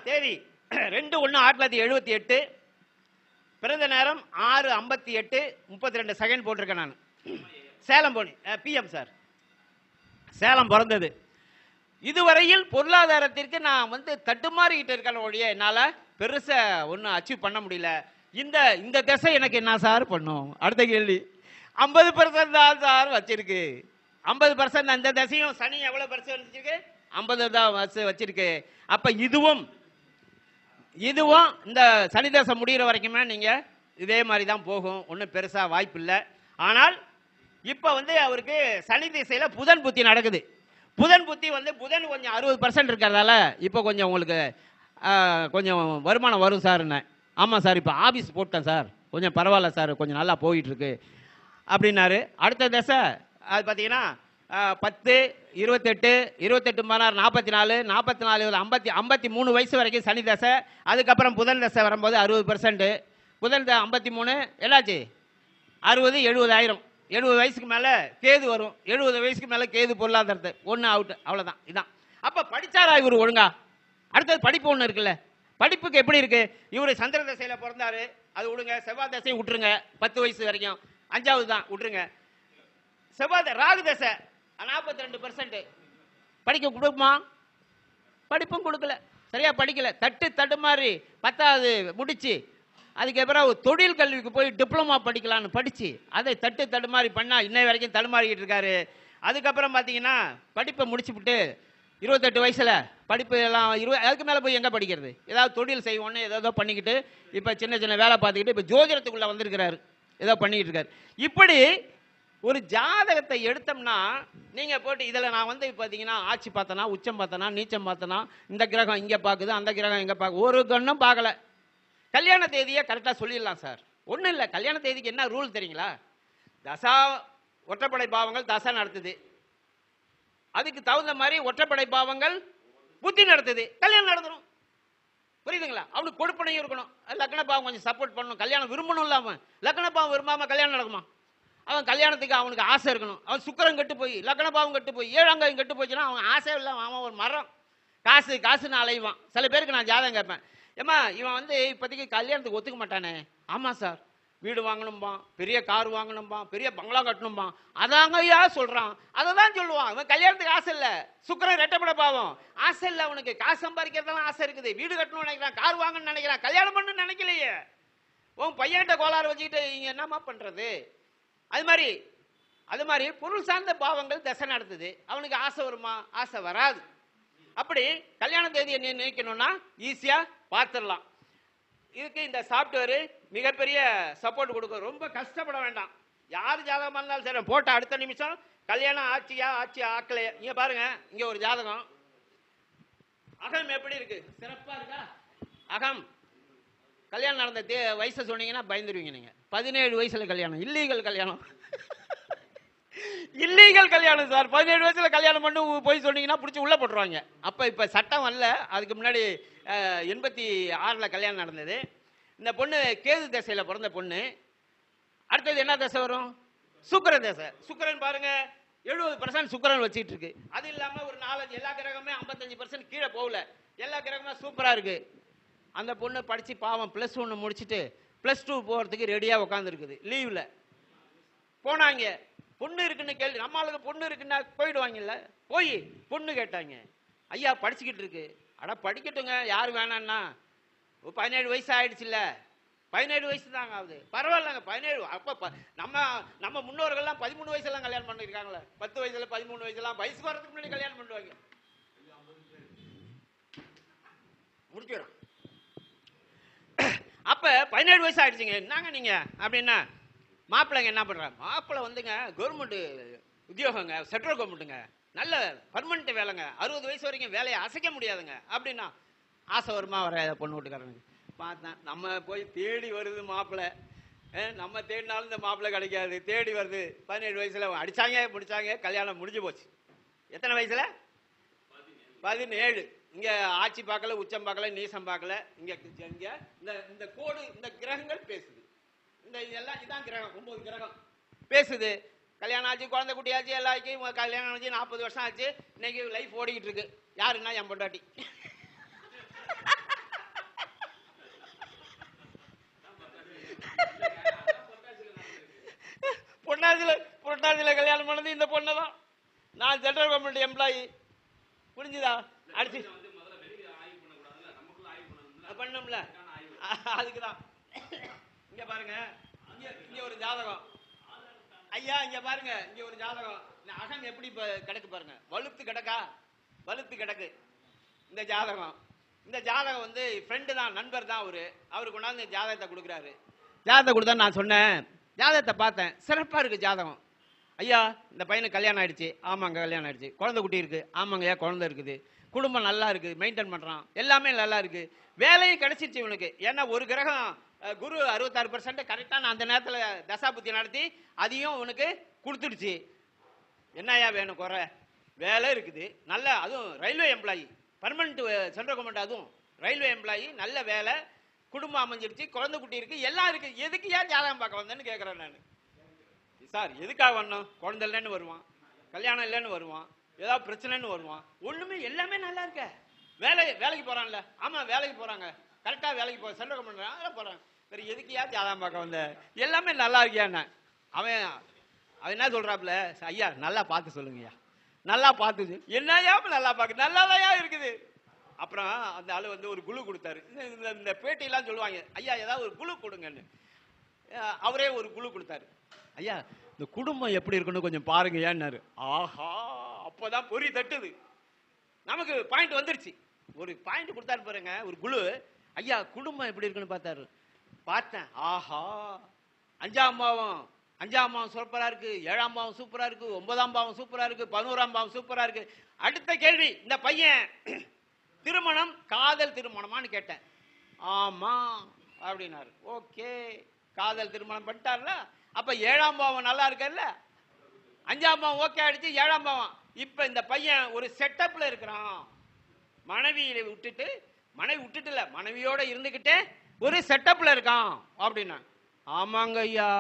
தேதி 2/1/1978, பிறந்த நேரம் 6:58 செகண்ட் போட்டிருக்கேன் நான். சேலம் போனி பிஎம் சார், சேலம் பிறந்தது. இதுவரையில் பொருளாதாரத்திற்கு நான் வந்து தட்டுமாறிக்கிட்டு இருக்கேன் ஒழிய என்னால பெருசா ஒன்றும் அச்சீவ் பண்ண முடியல. இந்த திசை எனக்கு என்ன சார் பண்ணும், அடுத்த கேள்வி. 50% தான் சார் வச்சிருக்கு, 50% அந்த தசையும். சனி எவ்வளவு பர்சன்ட் வச்சிருக்கு, 50 தான் வச்சிருக்கு. அப்ப இதுவும் இந்த சனி தசை முடிகிற வரைக்குமே நீங்க இதே மாதிரி தான் போகும், ஒன்றும் பெருசா வாய்ப்பு இல்லை. ஆனால் இப்ப வந்து அவருக்கு சனி திசையில புதன் புத்தி நடக்குது. புதன் புத்தி வந்து புதன் கொஞ்சம் 60% இருக்கிறதால இப்போ கொஞ்சம் உங்களுக்கு கொஞ்சம் வருமானம் வரும் சார். ஆமாம் சார், இப்போ ஆஃபீஸ் போட்டேன் சார், கொஞ்சம் பரவாயில்ல சார், கொஞ்சம் நல்லா போயிட்டு இருக்கு அப்படின்னாரு. அடுத்த தசை அது பார்த்தீங்கன்னா 10 28 28 16 44 44 53 வயசு வரைக்கும் சனி தசை. அதுக்கப்புறம் புதன் தசை வரும்போது 60%. புதன் 53 என்னாச்சு 60 70,000. 70 வயசுக்கு மேலே கேது வரும், 70 வயசுக்கு மேலே கேது பொருளாதாரத்தை ஒன்று அவுட், அவ்வளோதான். இதான். அப்போ படிச்சாரா இவர் ஒழுங்கா? அடுத்தது படிப்பு ஒன்று இருக்குல்ல, படிப்புக்கு எப்படி இருக்கு, இவர் சந்திர தசையில் பிறந்தாரு, அது விடுங்க. செவ்வாய் தசையை விட்டுருங்க, 10 வயசு வரைக்கும் 5வது தான் விட்டுருங்க. செவ்வாய் ராகு தசை 42%. படிக்க கொடுக்குமா, படிப்பும் கொடுக்கல, சரியா படிக்கல, தட்டு மாதிரி 10வது முடிச்சு அதுக்கப்புறம் தொழில் கல்விக்கு போய் டிப்ளமா படிக்கலான்னு படிச்சு அதை தட்டு மாதிரி பண்ணா இன்னை வரைக்கும் தடுமாறிக்கிட்டு இருக்காரு. அதுக்கப்புறம் பார்த்தீங்கன்னா படிப்பை முடிச்சுவிட்டு 28 வயசுல படிப்பு எல்லாம் அதுக்கு மேலே போய் எங்கே படிக்கிறது, ஏதாவது தொழில் செய்வோன்னு ஏதோ பண்ணிக்கிட்டு இப்போ சின்ன வேலை பார்த்துக்கிட்டு இப்போ ஜோதிடத்துக்குள்ளே வந்திருக்கிறாரு, ஏதோ பண்ணிக்கிட்டு இருக்காரு. இப்படி ஒரு ஜாதகத்தை எடுத்தோம்னா நீங்கள் போட்டு இதில் நான் வந்து பார்த்தீங்கன்னா ஆட்சி பார்த்தனா, உச்சம் பார்த்தனா, நீச்சம் பார்த்தனா, இந்த கிரகம் இங்கே பார்க்குது, அந்த கிரகம் இங்கே பார்க்க ஒரு கண்ணும் பார்க்கல. கல்யாண தேதியை கரெக்டாக சொல்லிடலாம் சார், ஒன்றும் இல்லை. கல்யாண தேதிக்கு என்ன ரூல் தெரியுங்களா? தசா ஒற்றைப்படை பாவங்கள் தசா நடத்துது, அதுக்கு தகுந்த மாதிரி ஒற்றைப்படை பாவங்கள் புத்தி நடத்துது, கல்யாணம் நடத்தணும். புரியுதுங்களா? அவனுக்கு கொடுப்பனையும் இருக்கணும். லக்ன பாவம் கொஞ்சம் சப்போர்ட் பண்ணணும். கல்யாணம் விரும்பணும் இல்லாம லக்ன பாவம் விரும்பாம கல்யாணம் நடக்குமா? அவன் கல்யாணத்துக்கு அவனுக்கு ஆசை இருக்கணும். அவன் சுக்கிரன் கெட்டு போய் லக்ன பாவம் கெட்டு போய் ஏழாங்காயம் கெட்டு போச்சுன்னா அவன் ஆசை இல்லாம அவன் ஒரு மரம் காசு காசுன்னு அலைவான். சில பேருக்கு நான் ஜாதகம் கேட்பேன், ஏம்மா இவன் வந்து இப்போதைக்கு கல்யாணத்துக்கு ஒத்துக்க மாட்டானே. ஆமாம் சார், வீடு வாங்கணும்பான், பெரிய கார் வாங்கணும்பான், பெரிய பங்களா கட்டணும்பான், அதாங்க ஐயா சொல்கிறான், அதை தான் சொல்லுவான். அவன் கல்யாணத்துக்கு ஆசை இல்லை. சுக்கிரன் ரெட்டப்பட பாவம், ஆசை இல்லை அவனுக்கு. காசு சம்பாதிக்கிறதெல்லாம் ஆசை இருக்குது. வீடு கட்டணும்னு நினைக்கிறான், கார் வாங்கணும்னு நினைக்கிறான், கல்யாணம் பண்ணணும்னு நினைக்கலையே. உன் பையன்கிட்ட கோளாறு வச்சுக்கிட்டு இங்கே என்னம்மா பண்ணுறது? அது மாதிரி பொருள் சார்ந்த பாவங்கள் தசை நடத்துது. அவனுக்கு ஆசை வருமா? ஆசை வராது. அப்படி கல்யாண தேதியை நினைக்கணும்னா ஈஸியா பார்த்துடலாம். இதுக்கு இந்த சாஃப்ட்வேர் மிகப்பெரிய சப்போர்ட் கொடுக்கும். ரொம்ப கஷ்டப்பட வேண்டாம். யார் ஜாதகமா இருந்தாலும் சரி, போட்ட அடுத்த நிமிஷம் கல்யாணம் ஆட்சி ஆக்கலையா. இங்க பாருங்க, இங்க ஒரு ஜாதகம். அகம் எப்படி இருக்கு? சிறப்பா இருக்கா? அகம் கல்யாணம் நடந்த வயசை சொன்னீங்கன்னா பயந்துருவீங்க நீங்க. 17 வயசுல கல்யாணம், இல்லீகல் கல்யாணம். இல்லீகல் கல்யாணம் சார். 17 வயசுல கல்யாணம் பண்ணி போய் சொன்னீங்கன்னா பிடிச்சி உள்ள போட்டுருவாங்க. இப்ப சட்டம் வரல. அதுக்கு முன்னாடி 86ல் கல்யாணம் நடந்தது. இந்த பொண்ணு கேது தசையில பிறந்த பொண்ணு. அடுத்தது என்ன தசை வரும்? சுக்கிரன் தசை. சுக்கிரன் பாருங்க 70% சுக்கிரன் வச்சுட்டு இருக்கு. அது இல்லாம ஒரு 4 எல்லா கிரகமே 55% கீழே போகல. எல்லா கிரகமே சூப்பரா இருக்கு. அந்த பொண்ணு படிச்சு பாவம் +1 முடிச்சுட்டு +2 போறதுக்கு ரெடியா உட்கார்ந்து இருக்குது. லீவ்ல போனாங்க. பொண்ணு இருக்குன்னு கேள்வி, நம்மளுக்கு பொண்ணு இருக்குன்னா போயிடுவாங்கல்ல. போய் பொண்ணு கேட்டாங்க. ஐயா படிச்சுக்கிட்டு இருக்கு. அட படிக்கட்டுங்க, யாரு வேணான்னா. 17 வயசு ஆயிடுச்சுல்ல. 17 வயசு தாங்க ஆகுது. பரவாயில்லங்க 17. அப்ப நம்ம முன்னோர்கள்லாம் 13 வயசுலாம் கல்யாணம் பண்ணிருக்காங்களே. 10 வயசுல 13 வயசுலாம் வயசு வரதுக்கு முன்னாடி கல்யாணம் பண்ணுவாங்க. முடிச்சிடும். அப்ப 17 வயசு ஆயிடுச்சுங்க. என்னங்க நீங்க அப்படின்னா, மாப்பிள்ளைங்க என்ன பண்றாங்க? மாப்பிள்ளை வந்துங்க கவர்மெண்ட் உத்தியோகங்க, சென்ட்ரல் கவர்மெண்ட்டுங்க, நல்ல பர்மனெண்ட் வேலைங்க, 60 வயசு வரைக்கும் வேலையை அசைக்க முடியாதுங்க அப்படின்னா ஆசை வருமா? வர பொண்ணு வீட்டுக்காரனுக்கு. பார்த்தேன், நம்ம போய் தேடி வருது மாப்பிள்ளை. நம்ம தேடினாலும் இந்த மாப்பிள்ளை கிடைக்காது. தேடி வருது. 17 வயசுல அடிச்சாங்க, முடிச்சாங்க, கல்யாணம் முடிஞ்சு போச்சு. எத்தனை வயசுல? 17. இங்க ஆட்சி பார்க்கல, உச்சம் பார்க்கல, நீசம் பார்க்கல. இங்க இந்த கோடு, இந்த கிரகங்கள் பேசுது. இந்த இதெல்லாம் இதான் கிரகம். 9 கிரகம் பேசுது. கல்யாணம் ஆச்சு, குழந்தை குட்டியாச்சு, எல்லாருக்கும் கல்யாணம் ஆச்சு, 40 வருஷம் ஆச்சு. இன்னைக்கு லைஃப் ஓடிக்கிட்டு இருக்கு. யாருன்னா என் பொண்டாட்டி. பொட்டாசில கல்யாணம் பண்ணது இந்த பொண்ணு தான். நான் சென்ட்ரல் கவர்மெண்ட் எம்ப்ளாயி. புரிஞ்சுதா? அடிச்சு பண்ணும்ல, அதுக்குதான். இங்க பாருங்க, இங்க ஒரு ஜாதகம். ஐயா இங்க பாருங்க, இங்க ஒரு ஜாதகம். அகம் எப்படி கிடக்கு பாருங்க. வலுத்து கிடக்கா? வலுத்து கிடக்கு இந்த ஜாதகம். இந்த ஜாதகம் வந்து ஃப்ரெண்டு தான், நண்பர் தான். அவருக்கு கொண்டாந்து ஜாதகத்தை கொடுக்குறாரு. ஜாதகத்தை கொடுத்தா நான் சொன்னேன், ஜாதகத்தை பார்த்தேன், சிறப்பா இருக்கு ஜாதகம். ஐயா இந்த பையனுக்கு கல்யாணம் ஆயிடுச்சு. ஆமாங்க கல்யாணம் ஆயிடுச்சு. குழந்தை குட்டி இருக்கு. ஆமாங்க ஐயா குழந்தை இருக்குது. குடும்பம் நல்லா இருக்கு, மெயின்டைன் பண்றான், எல்லாமே நல்லா இருக்கு. வேலையும் கிடைச்சிருச்சு இவனுக்கு. ஏன்னா ஒரு கிரகம் குரு 66% கரெக்டான அந்த நேரத்தில் தசாபுத்தி நடத்தி அதையும் உனக்கு கொடுத்துடுச்சு. என்னையா வேணும்? குறை வேலை இருக்குது, நல்ல, அதுவும் railway employee, permanent central government, அதுவும் ரயில்வே எம்ப்ளாயி, நல்ல வேலை, குடும்பம் அமைஞ்சிருச்சு, குழந்தை குட்டி இருக்கு, எல்லாம் இருக்கு. எதுக்கு ஏன் ஜாதகம் பார்க்க வந்தேன்னு கேட்குறேன் நான். சார் எதுக்காக வரணும்? குழந்தை இல்லைன்னு வருவான், கல்யாணம் இல்லைன்னு வருவான், ஏதாவது பிரச்சனைன்னு வருவான். ஒண்ணுமே எல்லாமே நல்லா இருக்க. வேலைக்கு போறான்ல. ஆமா வேலைக்கு போறாங்க, கரெக்டா வேலைக்கு போற, சென்ட்ரல் கவர்மெண்ட் போறாங்க. வேற எதுக்கு ஏன் ஜாதகம் பார்க்க வந்த? எல்லாமே நல்லா இருக்கியா? அவன் என்ன சொல்றாப்புல, ஐயா நல்லா பார்த்து சொல்லுங்கய்யா, நல்லா பார்த்து. என்னையா நல்லா பார்க்க? நல்லாதையா இருக்குது. அப்புறம் அந்த ஆளு வந்து ஒரு குழு கொடுத்தாரு. இந்த பேட்டியெல்லாம் சொல்லுவாங்க, ஐயா ஏதாவது ஒரு குழு கொடுங்கன்னு. அவரே ஒரு குழு கொடுத்தாரு. ஐயா இந்த குடும்பம் எப்படி இருக்குன்னு கொஞ்சம் பாருங்க ஏன்னாரு. ஆஹா, அப்பதான் பொறி தட்டுது. நமக்கு பாயிண்ட் வந்துருச்சு. ஒரு பாயிண்ட் கொடுத்தாரு பாருங்க, ஒரு குழு. ஐயா குடும்பம் எப்படி இருக்குன்னு பார்த்தாரு. பார்த்தேன், ஆஹா, 5ஆம் பாவம் சூப்பரா இருக்கு, 7ஆம் பாவம் சூப்பரா இருக்கு, 9ஆம் பாவம் சூப்பரா இருக்கு, 11ஆம் பாவம் சூப்பரா இருக்கு. அடுத்த கேள்வி, இந்த பையன் திருமணம் காதல் திருமணமான்னு கேட்டேன். ஆமா அப்படின்னாரு. ஓகே, காதல் திருமணம் பண்ணிட்டார்ல. அப்ப 7ஆம் பாவம் நல்லா இருக்கல்ல, 5ஆம் பாவம் ஓகே ஆயிடுச்சு, 7ஆம் பாவம். இப்ப இந்த பையன் ஒரு செட்டப்ல இருக்கிறான். மனைவியை விட்டுட்டு, மனைவி விட்டுட்டு இல்ல, மனைவியோட இருந்துகிட்டே ஒரு செட்டப்ல இருக்கான் அப்படின்னா, ஆமாங்க ஐயா.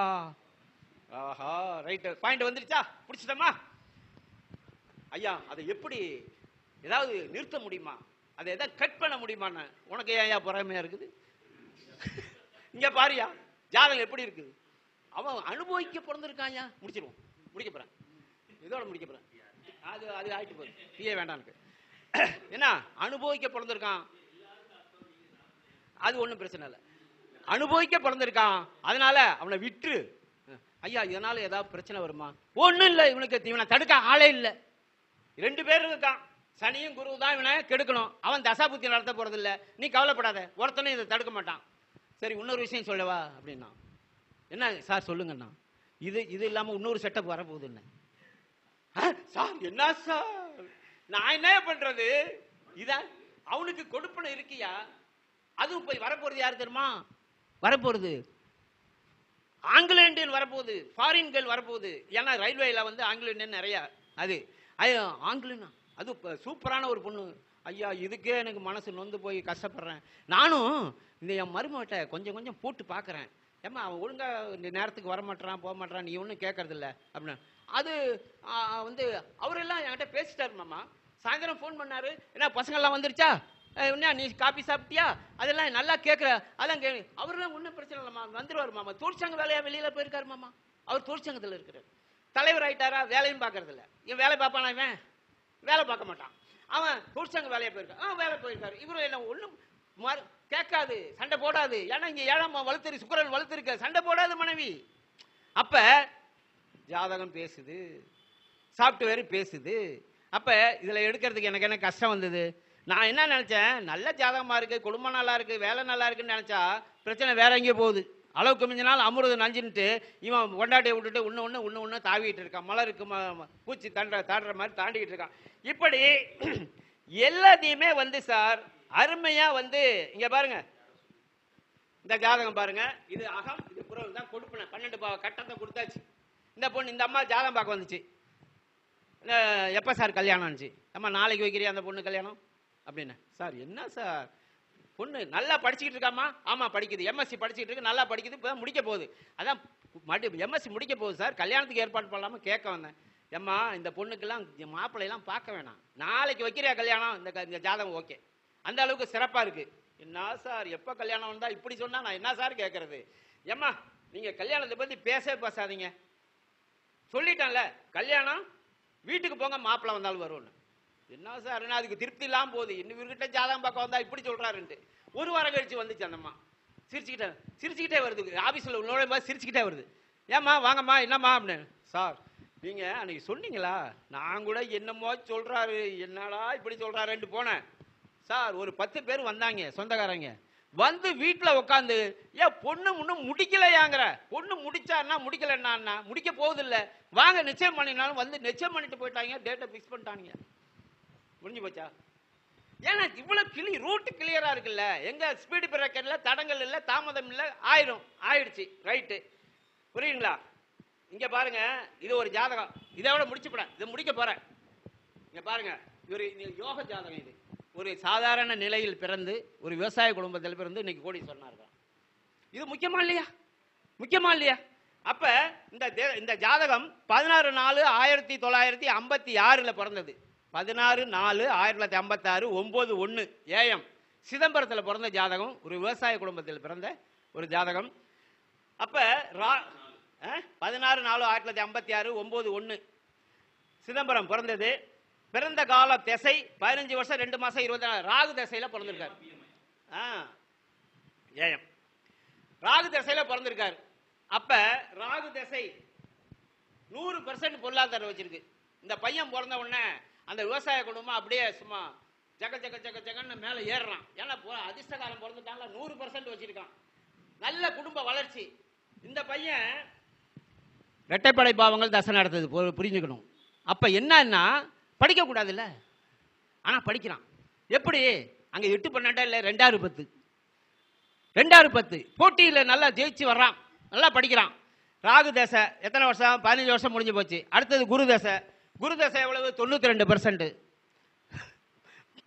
ஆஹா, ரைட், பாயிண்ட் வந்துருச்சா? பிடிச்சிட்டமா ஐயா? அதை எப்படி ஏதாவது நிறுத்த முடியுமா? அதை எதாவது கட் பண்ண முடியுமான்னு உனக்கு ஏன் பொறாமையா இருக்குது? இங்க பாரியா ஜாதகம் எப்படி இருக்குது. அவன் அனுபவிக்க பிறந்திருக்காயா. முடிச்சிருவோம், முடிக்க போறேன், இதோட முடிக்க போறேன். அது அது ஆயிட்டு போகுது, பிஏ வேண்டாம். என்ன அனுபவிக்க பிறந்திருக்கான், அது ஒண்ணும் பிரச்சனை இல்லை. அனுபவிக்க பிறந்திருக்கான், அதனால அவனை விட்டு. ஐயா இதனால ஏதாவது பிரச்சனை வருமா? ஒண்ணும் இல்லை, இவனுக்கு இவனை தடுக்க ஆளே இல்லை. 2 பேர் இருக்கான், சனியும் குரு தான் இவனை கெடுக்கணும். அவன் தசாபுத்தி நடத்த போறது இல்லை, நீ கவலைப்படாத, ஒருத்தனை இதை தடுக்க மாட்டான். சரி இன்னொரு விஷயம் சொல்லவா அப்படின்னா, என்ன சார் சொல்லுங்கண்ணா, இது இல்லாம இன்னொரு செட்டப் வரப்போகுது. என்ன சார்? என்ன சார் நான் என்ன பண்றது? இதான் அவனுக்கு கொடுப்பன இருக்கியா? அதுவும் போய் வரப்போறது யாரு தெரியுமா? வரப்போறது ஆங்கில இந்தியன் வரப்போகுது, ஃபாரின் கேர்ள் வரப்போகுது. ஏன்னா ரயில்வேல வந்து ஆங்கில இந்தியன் நிறைய. அது ஆங்கிலனா அது சூப்பரான ஒரு பொண்ணு. ஐயா இதுக்கே எனக்கு மனசு நொந்து போய் கஷ்டப்படுறேன். நானும் இந்த என் மருமகிட்ட கொஞ்சம் கொஞ்சம் போட்டு பார்க்குறேன். ஏம்மா அவன் ஒழுங்கா இந்த நேரத்துக்கு வரமாட்டான், போக மாட்டான், நீ ஒன்றும் கேட்கறதில்ல அப்படின்னு. அது வந்து அவரெல்லாம் என்கிட்ட பேசிட்டாரு மாமா. சாயந்தரம் ஃபோன் பண்ணாரு, என்ன பசங்கள்லாம் வந்துருச்சா, என்ன நீ காப்பி சாப்பிட்டியா, அதெல்லாம் நல்லா கேட்குற, அதெல்லாம் அவரெல்லாம் ஒன்றும் பிரச்சனை இல்லைம்மா, வந்துடுவார் மாமா. தொழிற்சங்க வேலையா வெளியில போயிருக்காரு மாமா. அவர் தொழிற்சங்கத்தில் இருக்கிறார், தலைவர் ஆயிட்டாரா, வேலையும் பார்க்கறது இல்லை. இவன் வேலை பார்ப்பானா? இவன் வேலை பார்க்க மாட்டான், அவன் தொழிற்சங்க வேலையை போயிருக்கான். வேலை போயிருக்காரு. இவரும் என்ன ஒன்றும் கேட்காது, சண்டை போடாது. ஏன்னா இங்க 7ஆம் வலுத்தறி சுக்கிரன் வலுத்திருக்க, சண்டை போடாது மனைவி. அப்ப ஜாதகம் பேசுது, சாப்ட்வேர் பேசுது. அப்ப இதுல எடுக்கிறதுக்கு எனக்கு என்ன கஷ்டம் வந்தது? நான் என்ன நினைச்சேன், நல்ல ஜாதகமா இருக்கு, குடும்பம் நல்லா இருக்கு, வேலை நல்லா இருக்குன்னு நினைச்சா பிரச்சனை வேற எங்கேயோ போகுது. அளவுக்கு மிஞ்ச நாள் அமிர்தம் நஞ்சுன்ட்டு இவன் கொண்டாட்டியை விட்டுட்டு ஒன்று தாவிட்டு இருக்கான். மலருக்கு பூச்சி தாண்டுற மாதிரி தாண்டிக்கிட்டு இருக்கான். இப்படி எல்லாத்தையுமே வந்து சார் அருமையா வந்து இங்க பாருங்க, இந்த ஜாதகம் பாருங்க, இது அகம், இது புறம் தான் கொடுப்பன. 12 கட்டத்தை கொடுத்தாச்சு. இந்த பொண்ணு, இந்த அம்மா ஜாதகம் பார்க்க வந்துச்சு. எப்ப சார் கல்யாணம் ஆச்சு? அம்மா நாளைக்கு வைக்கிறியா அந்த பொண்ணு கல்யாணம் அப்படின்னு. சார் என்ன சார் பொண்ணு நல்லா படிச்சுக்கிட்டு இருக்காமா? ஆமா படிக்குது, எம்எஸ்சி படிச்சுக்கிட்டு இருக்கு, நல்லா படிக்குது, இப்போ முடிக்க போகுது. அதான் எம்எஸ்சி முடிக்க போகுது சார், கல்யாணத்துக்கு ஏற்பாடு பண்ணலாமா கேட்க வந்தேன். ஏம்மா இந்த பொண்ணுக்கெல்லாம் மாப்பிள்ளையெல்லாம் பார்க்க வேணாம், நாளைக்கு வைக்கிறியா கல்யாணம், இந்த ஜாதகம் ஓகே, அந்த அளவுக்கு சிறப்பா இருக்கு. என்ன சார் எப்ப கல்யாணம் வந்தா இப்படி சொன்னா நான் என்ன சார் கேட்கறது? ஏம்மா நீங்க கல்யாணத்தை பத்தி பேசாதீங்க, சொல்லிட்டான்ல கல்யாணம், வீட்டுக்கு போங்க, மாப்பிள்ளை வந்தாலும் வரும்னு. என்ன சார் அதுக்கு திருப்தி இல்லாம போகுது, இன்னும் இவர்கிட்ட ஜாதகம் பார்க்க வந்தா இப்படி சொல்றாருன்ட்டு. ஒரு வாரம் கழிச்சு வந்துச்சு அந்த அம்மா, சிரிச்சுக்கிட்டே வருது, ஆபீஸ்ல நுழையும் சிரிச்சுக்கிட்டே வருது. ஏம்மா வாங்கம்மா, என்னம்மா அப்படின்னு. சார் நீங்க அன்னைக்கு சொன்னீங்களா, நான் கூட என்னமோ சொல்றாரு, என்னடா இப்படி சொல்றாருன்ட்டு போனேன். சார் ஒரு 10 பேர் வந்தாங்க சொந்தக்காரங்க, வந்து வீட்டுல உட்காந்து ஏன் பொண்ணு இன்னும் முடிக்கலையாங்கிற, பொண்ணு முடிச்சாருன்னா முடிக்கலன்னா முடிக்க போகுது இல்ல, வாங்க நிச்சயம் பண்ணினாலும் வந்து நிச்சயம் பண்ணிட்டு போயிட்டாங்க, டேட்டை பிக்ஸ் பண்ணிட்டாங்க, முடிஞ்சு போச்சா? ஏன்னா இவ்வளவு ரூட் கிளியரா இருக்குல்ல, எங்க ஸ்பீடு பிரேக்கர்ல தடங்கள் இல்ல, தாமதம் இல்ல, ஆயிடுச்சு, ரைட்டு, புரியுங்களா? இங்க பாருங்க, இது ஒரு ஜாதகம், இதோட முடிச்சுப்பட இதை முடிக்க போறேன். இங்க பாருங்க, ஒரு யோக ஜாதகம். இது ஒரு சாதாரண நிலையில் பிறந்து ஒரு விவசாய குடும்பத்தில் பிறந்து இன்னைக்கு கோடீஸ்வரனா இருக்கான். இது முக்கியமா இல்லையா? முக்கியமா இல்லையா? அப்ப இந்த ஜாதகம் 16/4/1956 பிறந்தது. 16/4/1956 9/1 AM சிதம்பரத்தில் பிறந்த ஜாதகம், ஒரு விவசாய குடும்பத்தில் பிறந்த ஒரு ஜாதகம். அப்ப 16/4/1956 9/1 சிதம்பரம் பிறந்தது. பிறந்த கால திசை 15 வருஷம் 2 மாசம் 24 ராகு திசையில பிறந்திருக்காரு. ஏஎம் ராகு திசையில பிறந்திருக்காரு. அப்ப ராகு திசை 100% பொருளாதாரம் வச்சிருக்கு. இந்த பையன் பிறந்த உடனே அந்த விவசாய குடும்பம் அப்படியே சும்மா ஜகன்னு மேல ஏறுறான். ஏன்னா அதிர்ஷ்டகாலம் பிறந்துட்டாங்க, 100% வச்சிருக்கான், நல்ல குடும்ப வளர்ச்சி. இந்த பையன் இரட்டைப்படை பாவங்கள் தசை நடத்தது புரிஞ்சுக்கணும். அப்ப என்னன்னா படிக்க கூடாதுல்ல, ஆனா படிக்கிறான். எப்படி? அங்க 8/12 இல்ல 2010 போட்டியில நல்லா ஜெயிச்சு வர்றான். நல்லா படிக்கிறான். ராகு தசை எத்தனை வருஷம்? 15 வருஷம் முடிஞ்சு போச்சு. அடுத்தது குரு தசை. குரு தசை எவ்வளவு? 92%.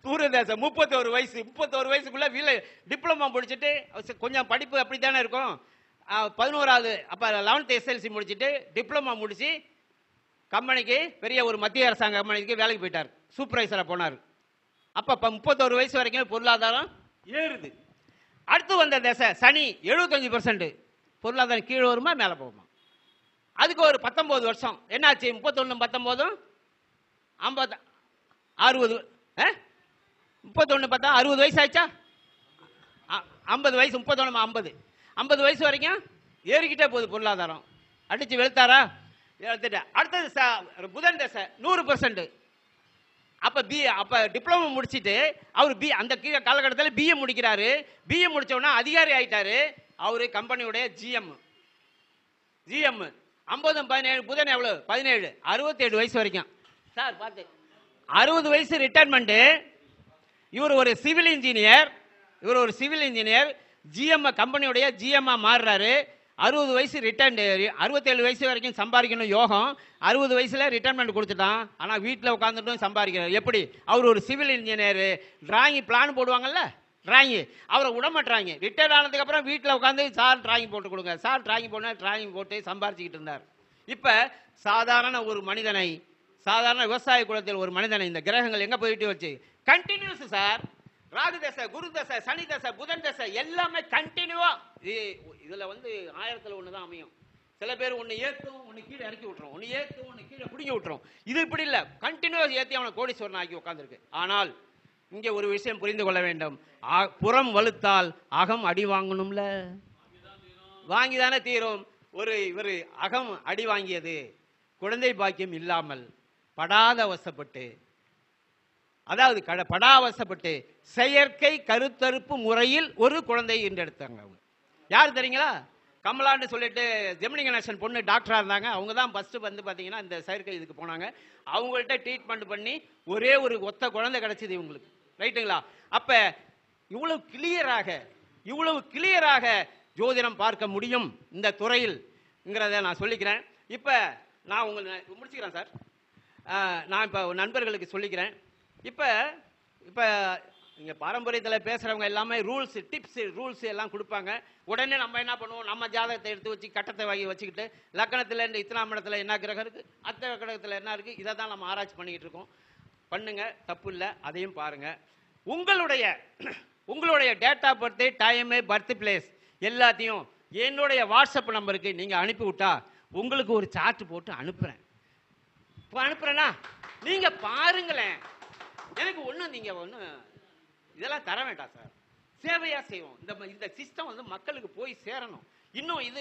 குரு தசை 31 வயசு. 31 வயசுக்குள்ள டிப்ளமா முடிச்சுட்டு கொஞ்சம் படிப்பு அப்படி தானே இருக்கும். 11வது அப்போ 11th SLC முடிச்சுட்டு டிப்ளமா முடிச்சு கம்பெனிக்கு, பெரிய ஒரு மத்திய அரசாங்க கம்பெனிக்கு வேலைக்கு போயிட்டார். சூப்பர்வைசராக போனார். அப்போ 31 வயசு வரைக்கும் பொருளாதாரம் ஏறுது. அடுத்து வந்த தசை சனி 75%. பொருளாதாரம் கீழே வருமா மேலே போகுமா? அதுக்கு ஒரு 19 வருஷம். என்னாச்சு? 31 19 50 60 31 10 60 வயசு ஆயிடுச்சா? 50 வயசு. 31 50 50 வயசு வரைக்கும் ஏறிக்கிட்டே போகுது பொருளாதாரம். அடிச்சு வெளுத்தாரா? வெளுத்துட்டா. அடுத்தது புதன் தசை 100%. அப்ப டிப்ளமோ முடிச்சுட்டு அவர் அந்த காலகட்டத்தில் பிஏ முடிக்கிறாரு. பிஏ முடிச்ச உடனே அதிகாரி ஆயிட்டாரு. அவரு கம்பெனியுடைய ஜிஎம். 50 17 புதன் எவ்வளவு? 17 67 வயசு வரைக்கும். சார் பார்த்து 60 வயசு ரிட்டைர்மெண்ட். இவர் ஒரு சிவில் இன்ஜினியர். ஜிஎம் கம்பெனியுடைய ஜிஎம்மா மாறுறாரு. 60 வயசு ரிட்டர்ன். 67 வயசு வரைக்கும் சம்பாதிக்கணும் யோகம். 60 வயசுல ரிட்டைர்மெண்ட் கொடுத்துட்டான். ஆனால் வீட்டில் உட்காந்துட்டும் சம்பாதிக்கிறார். எப்படி? அவர் ஒரு சிவில் இன்ஜினியர். டிராயிங் பிளான் போடுவாங்கல்ல, டிராயிங், அவரை விடமாட்டாங்க. ரிட்டையர்ட் ஆனதுக்கு அப்புறம் வீட்டில் உட்காந்து சார் டிராயிங் போட்டு கொடுங்க, சார் டிராயிங் போனா டிராயிங் போட்டு சம்பாதிச்சுக்கிட்டு இருந்தார். இப்போ சாதாரண ஒரு மனிதனை, சாதாரண விவசாய குலத்தில் ஒரு மனிதனை இந்த கிரகங்கள் எங்கே போயிட்டு வச்சு கண்டினியூஸ் சார். ராகு தசை, குரு தசை, சனி தசை, புதன் தசை எல்லாமே கண்டினியூவா. இதுல 1000ல் 1 தான் அமையும். சில பேர் ஒன்று ஏற்றும், ஒன்று கீழே இறக்கி விட்டுரும், ஒன்று ஏற்றும், ஒன்று கீழே பிடிங்கி விட்டுரும். இது இப்படி இல்லை, கண்டினியூஸ் ஏற்றி அவனை கோடீஸ்வரன் ஆக்கி உட்காந்துருக்கு. ஆனால் இங்கே ஒரு விஷயம் புரிந்து கொள்ள வேண்டும். புறம் வலுத்தால் அகம் அடி வாங்கணும்ல, வாங்கிதானே தீரும். இவர் அகம் அடி வாங்கியது குழந்தை பாக்கியம் இல்லாமல் படாத அவசப்பட்டு, அதாவது படாவசப்பட்டு செயற்கை கருத்தறுப்பு முறையில் ஒரு குழந்தை ஈண்டெடுத்தாங்க. அவங்க யார் தெரியுங்களா? கமலான்னு சொல்லிட்டு ஜெமினி கணேசன் பொண்ணு டாக்டரா இருந்தாங்க. அவங்க தான் ஃபர்ஸ்ட் பார்த்தீங்கன்னா இந்த செயற்கை இதுக்கு போனாங்க. அவங்கள்ட்ட ட்ரீட்மெண்ட் பண்ணி ஒரே ஒரு ஒத்த குழந்தை கிடைச்சது இவங்களுக்கு. ரைட்டுங்களா? அப்ப இவ்வளவு கிளியராக ஜோதிடம் பார்க்க முடியும் இந்த துறையில்ங்கிறத நான் சொல்லிக்கிறேன். இப்ப நான் முடிச்சுக்கிறேன் சார். நான் இப்ப நண்பர்களுக்கு சொல்லிக்கிறேன். இப்ப இங்க பாரம்பரியத்தில் பேசுறவங்க எல்லாமே ரூல்ஸ், டிப்ஸ், ரூல்ஸ் எல்லாம் கொடுப்பாங்க. உடனே நம்ம என்ன பண்ணுவோம்? நம்ம ஜாதகத்தை எடுத்து வச்சு கட்டத்தை வாங்கி வச்சுக்கிட்டு லக்கணத்தில் இந்த இத்தனாம் இடத்துல என்ன கிரகம் இருக்கு, அத்த கிரகத்தில் என்ன இருக்கு, இதை தான் நம்ம ஆராய்ச்சி பண்ணிக்கிட்டு இருக்கோம். பண்ணுங்க, தப்பு இல்லை, அதையும் பாருங்க. உங்களுடைய date of birth, time, birth place எல்லாத்தையும் என்னுடைய வாட்ஸ்அப் நம்பருக்கு நீங்க அனுப்பி விட்டா உங்களுக்கு ஒரு சார்ட் போட்டு அனுப்புறேன். இப்போ அனுப்புறேன்னா நீங்க பாருங்களேன். எனக்கு நீங்க இதெல்லாம் தர வேண்டாம் சார், சேவையா செய்வோம். இந்த சிஸ்டம் மக்களுக்கு போய் சேரணும். இன்னும் இது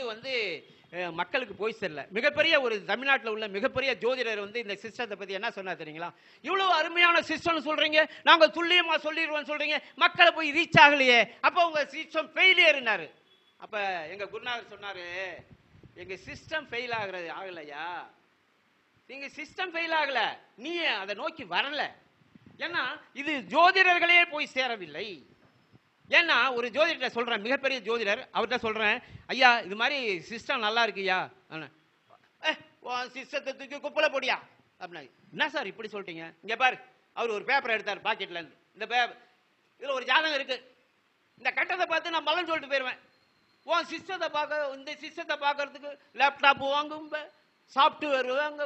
மக்களுக்கு போய் சேரல. மிகப்பெரிய ஒரு தமிழ்நாட்டில் உள்ள மிகப்பெரிய ஜோதிடர் இந்த சிஸ்டத்தை பத்தி என்ன சொன்னா தெரியுங்களா? இவ்வளவு அருமையான சிஸ்டம் சொல்றீங்க, நாங்க துல்லியமா சொல்லிடுவோம் சொல்றீங்க, மக்களை போய் ரீச் ஆகலையே, அப்ப உங்க சிஸ்டம் ஃபெயிலியர்னாரு. அப்ப எங்க குருநாதர் சொன்னாரு, எங்க சிஸ்டம் ஃபெயில் ஆகலையா, நீங்க சிஸ்டம் ஃபெயில் ஆகல, நீ அதை நோக்கி வரல. ஏன்னா இது ஜோதிடர்களே போய் சேரவில்லை. ஏன்னா ஒரு ஜோதிடர் சொல்றேன், மிகப்பெரிய ஜோதிடர், அவர்கிட்ட சொல்றேன், ஐயா இது மாதிரி சிஸ்டம் நல்லா இருக்குயா, சிஸ்டத்தை தூக்கி குப்பல போடியா அப்படின்னா, என்ன சார் இப்படி சொல்லிட்டீங்க? இங்க பாரு, அவர் ஒரு பேப்பர் எடுத்தார் பாக்கெட்ல இருந்து. இந்த இதுல ஒரு ஜாதகம் இருக்கு, இந்த கட்டத்தை பார்த்து நான் பலன் சொல்லிட்டு போயிருவேன். இந்த சிஸ்டத்தை பார்க்கறதுக்கு லேப்டாப் வாங்கும்ப, சாப்ட்வேர் வாங்க,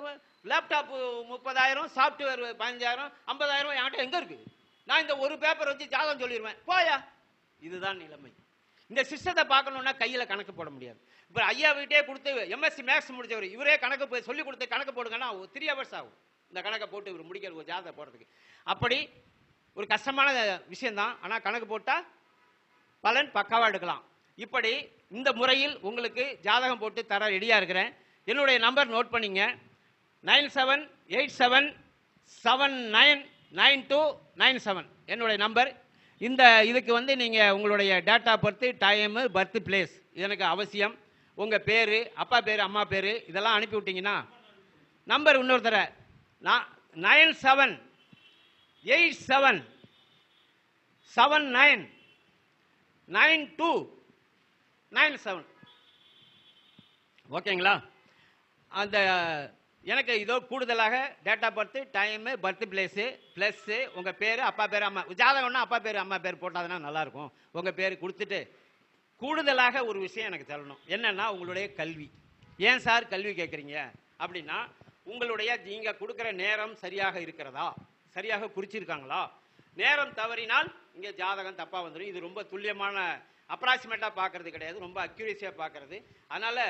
லேப்டாப் 30,000, சாப்ட்வேர் 15,000, 50,000 என்கிட்ட எங்க இருக்கு? நான் இந்த ஒரு பேப்பர் வச்சு ஜாதகம் சொல்லிடுவேன், போயா. இதுதான் நிலைமை. இந்த சிஸ்டத்தை பார்க்கணும்னா கையில கணக்கு போட முடியாது. இப்ப ஐயா வீட்டே கொடுத்து எம்எஸ்சி மேக்ஸ் முடிச்சவர், இவரே கணக்கு சொல்லி கொடுத்து கணக்கு போடுங்கன்னா 3 hours ஆகும் இந்த கணக்கை போட்டு இவர் முடிக்கிற ஒரு ஜாதகம் போடுறதுக்கு. அப்படி ஒரு கஷ்டமான விஷயம்தான். ஆனா கணக்கு போட்டா பலன் பக்காவா எடுக்கலாம். இப்படி இந்த முறையில் உங்களுக்கு ஜாதகம் போட்டு தர ரெடியா இருக்கிறேன். என்னுடைய நம்பர் நோட் பண்ணிங்க, 9787799297 என்னுடைய நம்பர். இதுக்கு நீங்க உங்களுடைய date of birth, time, birth place எனக்கு அவசியம். உங்க பேரு, அப்பா பேரு, அம்மா பேரு இதெல்லாம் அனுப்பி விட்டீங்கன்னா, நம்பர் இன்னொரு தர 9787799297 ஓகேங்களா? அந்த எனக்கு இதோ கூடுதலாக date of birth, time, birth place, plus உங்கள் பேர், அப்பா பேர், அம்மா ஜாதகம்னா அப்பா பேர் அம்மா பேர் போட்டாதுன்னா நல்லாயிருக்கும். உங்கள் பேர் கொடுத்துட்டு கூடுதலாக ஒரு விஷயம் எனக்கு சொல்லணும். என்னன்னா உங்களுடைய கல்வி. ஏன் சார் கல்வி கேட்குறீங்க அப்படின்னா, உங்களுடைய நீங்கள் கொடுக்குற நேரம் சரியாக இருக்கிறதா, சரியாக குறிச்சிருக்காங்களா? நேரம் தவறினால் இங்கே ஜாதகம் தப்பாக வந்துடும். இது ரொம்ப துல்லியமான அப்ராக்சிமேட்டாக பார்க்கறது கிடையாது, ரொம்ப அக்யூரேசியாக பார்க்கறது. அதனால்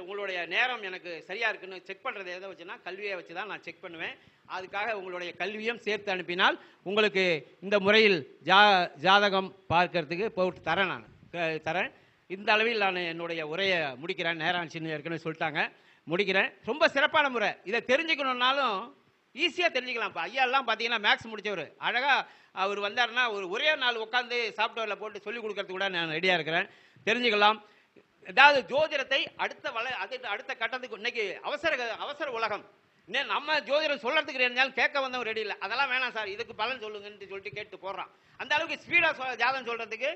உங்களுடைய நேரம் எனக்கு சரியாக இருக்குன்னு செக் பண்ணுறது எதை வச்சுன்னா கல்வியை வச்சு தான் நான் செக் பண்ணுவேன். அதுக்காக உங்களுடைய கல்வியும் சேர்த்து அனுப்பினால் உங்களுக்கு இந்த முறையில் ஜாதகம் பார்க்கறதுக்கு போட்டு தரேன். நான் தரேன். இந்த அளவில் நான் என்னுடைய உரையை முடிக்கிறேன். நேரம் சின்ன ஏற்கனவே சொல்லிட்டாங்க, முடிக்கிறேன். ரொம்ப சிறப்பான முறை. இதை தெரிஞ்சுக்கணுன்னாலும் ஈஸியாக தெரிஞ்சுக்கலாம். இப்போ ஐயா எல்லாம் பார்த்தீங்கன்னா மேக்ஸ் முடித்தவர், அழகாக அவர் வந்தாருன்னா ஒரே நாள் உட்காந்து சாஃப்ட்வேரில் போட்டு சொல்லிக் கொடுக்கறதுக்கு கூட நான் ரெடியாக இருக்கிறேன். தெரிஞ்சுக்கலாம். அதாவது ஜோதிடத்தை அடுத்த கட்டத்துக்கு இன்னைக்கு அவசர உலகம். இன்னும் நம்ம ஜோதிடம் சொல்கிறதுக்கு இருந்தாலும் கேட்க வந்தவன் ரெடி இல்லை. அதெல்லாம் வேணாம் சார், இதுக்கு பலன் சொல்லுங்கன்னு சொல்லிட்டு கேட்டு போடுறான். அந்த அளவுக்கு ஸ்பீடாக ஜாதகம் சொல்கிறதுக்கு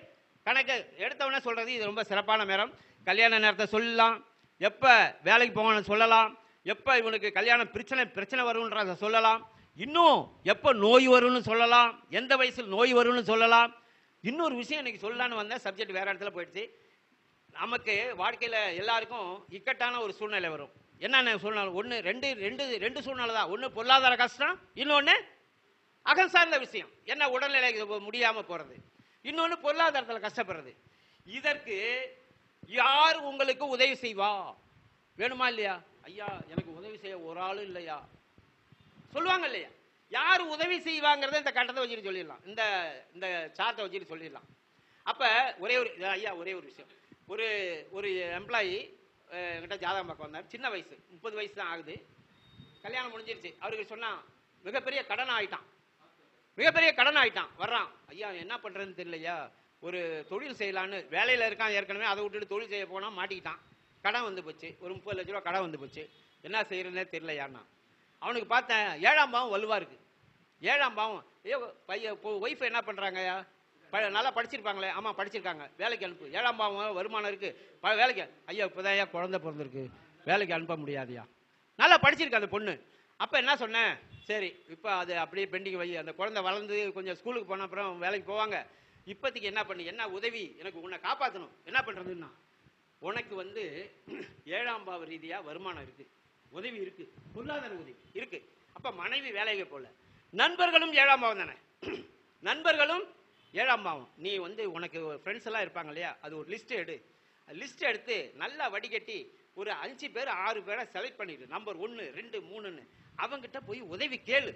கணக்கு எடுத்தவொடனே சொல்கிறது இது ரொம்ப சிறப்பான நேரம். கல்யாண நேரத்தை சொல்லலாம், எப்போ வேலைக்கு போகணும்னு சொல்லலாம், எப்போ இவனுக்கு கல்யாணம் பிரச்சனை வரும்ன்றதை சொல்லலாம், இன்னும் எப்போ நோய் வரும்னு சொல்லலாம், எந்த வயசில் நோய் வரும்னு சொல்லலாம். இன்னொரு விஷயம் இன்னைக்கு சொல்லலான்னு வந்தால் சப்ஜெக்ட் வேறு இடத்துல போயிடுச்சு. நமக்கு வாழ்க்கையில் எல்லாருக்கும் இக்கட்டான ஒரு சூழ்நிலை வரும். என்னென்ன சூழ்நிலை? ஒன்று ரெண்டு சூழ்நிலை தான். ஒன்று பொருளாதார கஷ்டம், இன்னொன்று அகம் சார்ந்த விஷயம், என்ன உடல்நிலை முடியாமல் போகிறது, இன்னொன்று பொருளாதாரத்தில் கஷ்டப்படுறது. இதற்கு யார் உங்களுக்கு உதவி செய்வா? வேணுமா இல்லையா? ஐயா எனக்கு உதவி செய்ய ஒரு ஆளும் இல்லையா சொல்லுவாங்க இல்லையா? யார் உதவி செய்வாங்கிறத இந்த கட்டத்தை வச்சுட்டு சொல்லிடலாம், இந்த சார்ட்டை வச்சுட்டு சொல்லிடலாம். அப்போ ஒரே ஒரு விஷயம். ஒரு எம்ப்ளாயி என்கிட்ட ஜாதகம் பார்க்க வந்தார். சின்ன வயசு, 30 வயசு தான் ஆகுது. கல்யாணம் முடிஞ்சிருச்சு. அவருக்கு சொன்னால் மிகப்பெரிய கடன் ஆகிட்டான். வர்றான், ஐயா என்ன பண்ணுறதுன்னு தெரியலையா, ஒரு தொழில் செய்யலான்னு வேலையில் இருக்கான். ஏற்கனவே அதை விட்டுட்டு தொழில் செய்ய போனால் மாட்டிக்கிட்டான். கடன் வந்து போச்சு, ஒரு 30 லட்ச ரூபா கடன் வந்து போச்சு. என்ன செய்யறதுனே தெரியலையான்னா, அவனுக்கு பார்த்தேன் 7ஆம் பாவம் வலுவாக இருக்குது. 7ஆம் பாவம், ஐயோ ஒய்ஃப் என்ன பண்ணுறாங்கய்யா, நல்லா படிச்சிருப்பாங்களே? ஆமாம் படிச்சிருக்காங்க, வேலைக்கு அனுப்பு. 7ஆம் பாவம் வருமானம் இருக்குது, வேலைக்கு. ஐயா இப்போதான் ஐயா குழந்தை பிறந்திருக்கு, வேலைக்கு அனுப்ப முடியாதுயா. நல்லா படிச்சிருக்கு அந்த பொண்ணு. அப்போ என்ன சொன்னேன், சரி இப்போ அது அப்படியே பெண்டிங் வை, அந்த குழந்தை வளர்ந்து கொஞ்சம் ஸ்கூலுக்கு போன அப்புறம் வேலைக்கு போவாங்க. இப்போதைக்கு என்ன உதவி, எனக்கு உன்னை காப்பாற்றணும், என்ன பண்ணுறதுன்னா, உனக்கு 7ஆம் பாவ ரீதியாக வருமானம் இருக்குது, உதவி இருக்குது, பொருளாதார உதவி இருக்குது. அப்போ மனைவி வேலைக்கு போகல, நண்பர்களும் 7ஆம் பாவம் தானே, நண்பர்களும் 7ஆம் பாவம். நீ உனக்கு ஃப்ரெண்ட்ஸ் எல்லாம் இருப்பாங்க இல்லையா, அது ஒரு லிஸ்ட் எடுத்து நல்லா வடிகட்டி ஒரு 5 பேர் 6 பேரை செலக்ட் பண்ணிடு. நம்பர் 1 2 3ன்னு அவங்ககிட்ட போய் உதவி கேளு.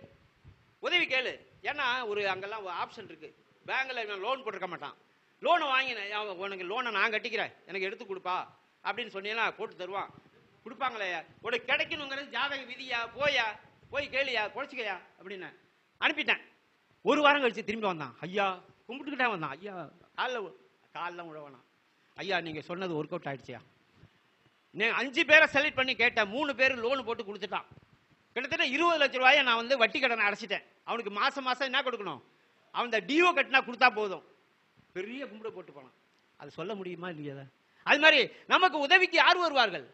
ஏன்னா அங்கெல்லாம் ஒரு ஆப்ஷன் இருக்கு. பேங்க்ல லோன் போட்டிருக்க மாட்டான். லோனை வாங்கினேன், உனக்கு லோனை நான் கட்டிக்கிறேன், எனக்கு எடுத்து கொடுப்பா அப்படின்னு சொன்னீங்கன்னா போட்டு தருவான். கொடுப்பாங்களே, உனக்கு கிடைக்கணுங்கிறது ஜாதக விதியா, போய் கேளியா, குறைச்சிக்கையா அப்படின்னு அனுப்பிட்டேன். ஒரு வாரம் கழிச்சு திரும்பி வந்தான். ஐயா கும்பிட்டுக்கிட்டே வந்தான். ஐயா காலில் உழவனா, ஐயா நீங்க சொன்னது ஒர்க் அவுட் ஆயிடுச்சியா. 5 பேரை செலக்ட் பண்ணி கேட்டேன், 3 பேர் லோனு போட்டு கொடுத்துட்டான். கிட்டத்தட்ட 20 லட்ச ரூபாயை நான் வட்டி கடனை அடைச்சிட்டேன். அவனுக்கு மாசம் என்ன கொடுக்கணும், அவன் டிஓ கட்டினா கொடுத்தா போதும். பெரிய கும்பிட போட்டு போனான். அது சொல்ல முடியுமா இல்லையா? அது மாதிரி நமக்கு உதவிக்கு யார் வருவார்கள்?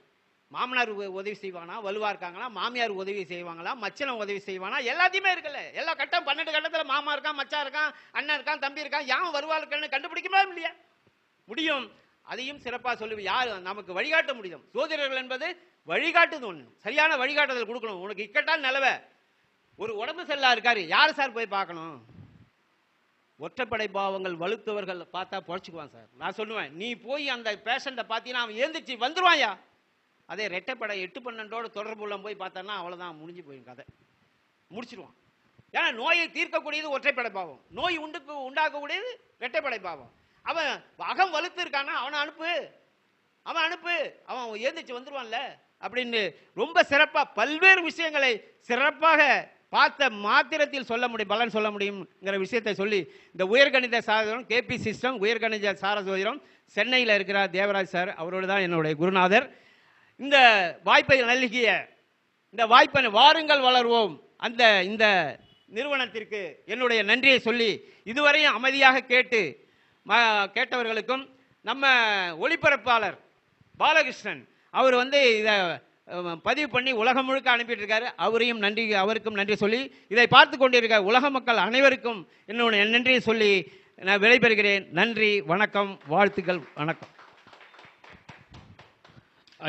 மாமனார் உதவி செய்வானா, வலுவா இருக்காங்களா, மாமியார் உதவி செய்வாங்களா, மச்சனம் உதவி செய்வானா, எல்லாத்தையுமே இருக்குல்ல. எல்லா கட்டம் 12 கட்டத்தில் மாமா இருக்கான், மச்சா இருக்கான், அண்ணன் இருக்கான், தம்பி இருக்கான், யான் வருவாளுக்குன்னு கண்டுபிடிக்குமா இல்லையா? முடியும். அதையும் சிறப்பாக சொல்லி யார் நமக்கு வழிகாட்ட முடியும். ஜோதிடர்கள் என்பது வழிகாட்டுது. ஒன்று சரியான வழிகாட்டுதல் கொடுக்கணும். உனக்கு இக்கட்டால் நிலவை, ஒரு உடம்பு செல்லா இருக்காரு, யார் சார் போய் பார்க்கணும்? ஒற்றைப்படை பாவங்கள் வலுத்தவர்கள் பார்த்தா பொழைச்சிக்குவான் சார். நான் சொல்லுவேன், நீ போய் அந்த பேஷண்ட்டை பார்த்தீங்கன்னா அவன் ஏந்திரிச்சு வந்துருவாயா. அதே ரெட்டைப்படை 8-12 தொடர்புள்ள போய் பார்த்தான்னா அவ்வளோதான், முடிஞ்சு போயும் கதை, முடிச்சிருவான். ஏன்னா நோயை தீர்க்கக்கூடியது ஒற்றைப்படை பாவம், நோய் உண்டாக்கக்கூடியது ரெட்டைப்படை பாவம். அவன் அகம் வலுத்து இருக்கானா அவனை அனுப்பு, அவன் ஏந்திரிச்சு வந்துருவான்ல அப்படின்னு ரொம்ப சிறப்பாக பல்வேறு விஷயங்களை சிறப்பாக பார்த்த மாத்திரத்தில் சொல்ல முடியும், பலன் சொல்ல முடியுங்கிற விஷயத்தை சொல்லி இந்த உயர்கணித சாரஜோதிடம் கேபி சிஸ்டம் உயர்கணித சாரஜோதிடம் சென்னையில் இருக்கிறார் தேவராஜ் சார், அவரோடு தான் என்னுடைய குருநாதர். இந்த வாய்ப்பை நல்கிய இந்த வாய்ப்பை வாருங்கள் வளர்வோம் அந்த இந்த நிறுவனத்திற்கு என்னுடைய நன்றியை சொல்லி, இதுவரையும் அமைதியாக கேட்டவர்களுக்கும் நம்ம ஒளிபரப்பாளர் பாலகிருஷ்ணன் அவர் வந்து இதை பதிவு பண்ணி உலகம் முழுக்க அனுப்பிட்டு இருக்காரு. அவருக்கும் நன்றி சொல்லி இதை பார்த்து கொண்டிருக்க உலக மக்கள் அனைவருக்கும் என்னுடைய நன்றியை சொல்லி நான் விடைபெறுகிறேன். நன்றி, வணக்கம், வாழ்த்துக்கள், வணக்கம்.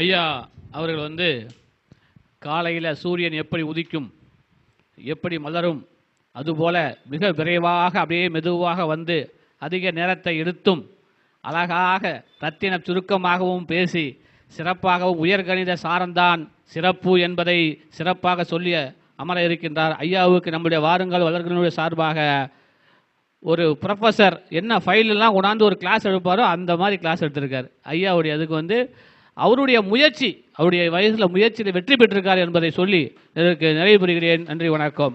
ஐயா அவர்கள் வந்து காலையில் சூரியன் எப்படி உதிக்கும், எப்படி மலரும், அதுபோல மிக விரைவாக அப்படியே மெதுவாக வந்து அதிக நேரத்தை எடுத்தும் அழகாக ரத்தின சுருக்கமாகவும் பேசி சிறப்பாகவும் உயர்கணித சாரம்தான் சிறப்பு என்பதை சிறப்பாக சொல்லி அமர இருக்கின்றார். ஐயாவுக்கு நம்முடைய வாருங்கள் வளர்களுடைய சார்பாக ஒரு ப்ரொஃபஸர் என்ன ஃபைலெல்லாம் கொண்டாந்து ஒரு கிளாஸ் எடுப்பாரோ அந்த மாதிரி கிளாஸ் எடுத்திருக்கார். ஐயாவுடைய அதுக்கு வந்து அவருடைய முயற்சி, அவருடைய வயசில் முயற்சியில் வெற்றி பெற்றிருக்கார் என்பதை சொல்லி இதற்கு நிறைவு பெறுகிறேன். நன்றி, வணக்கம்.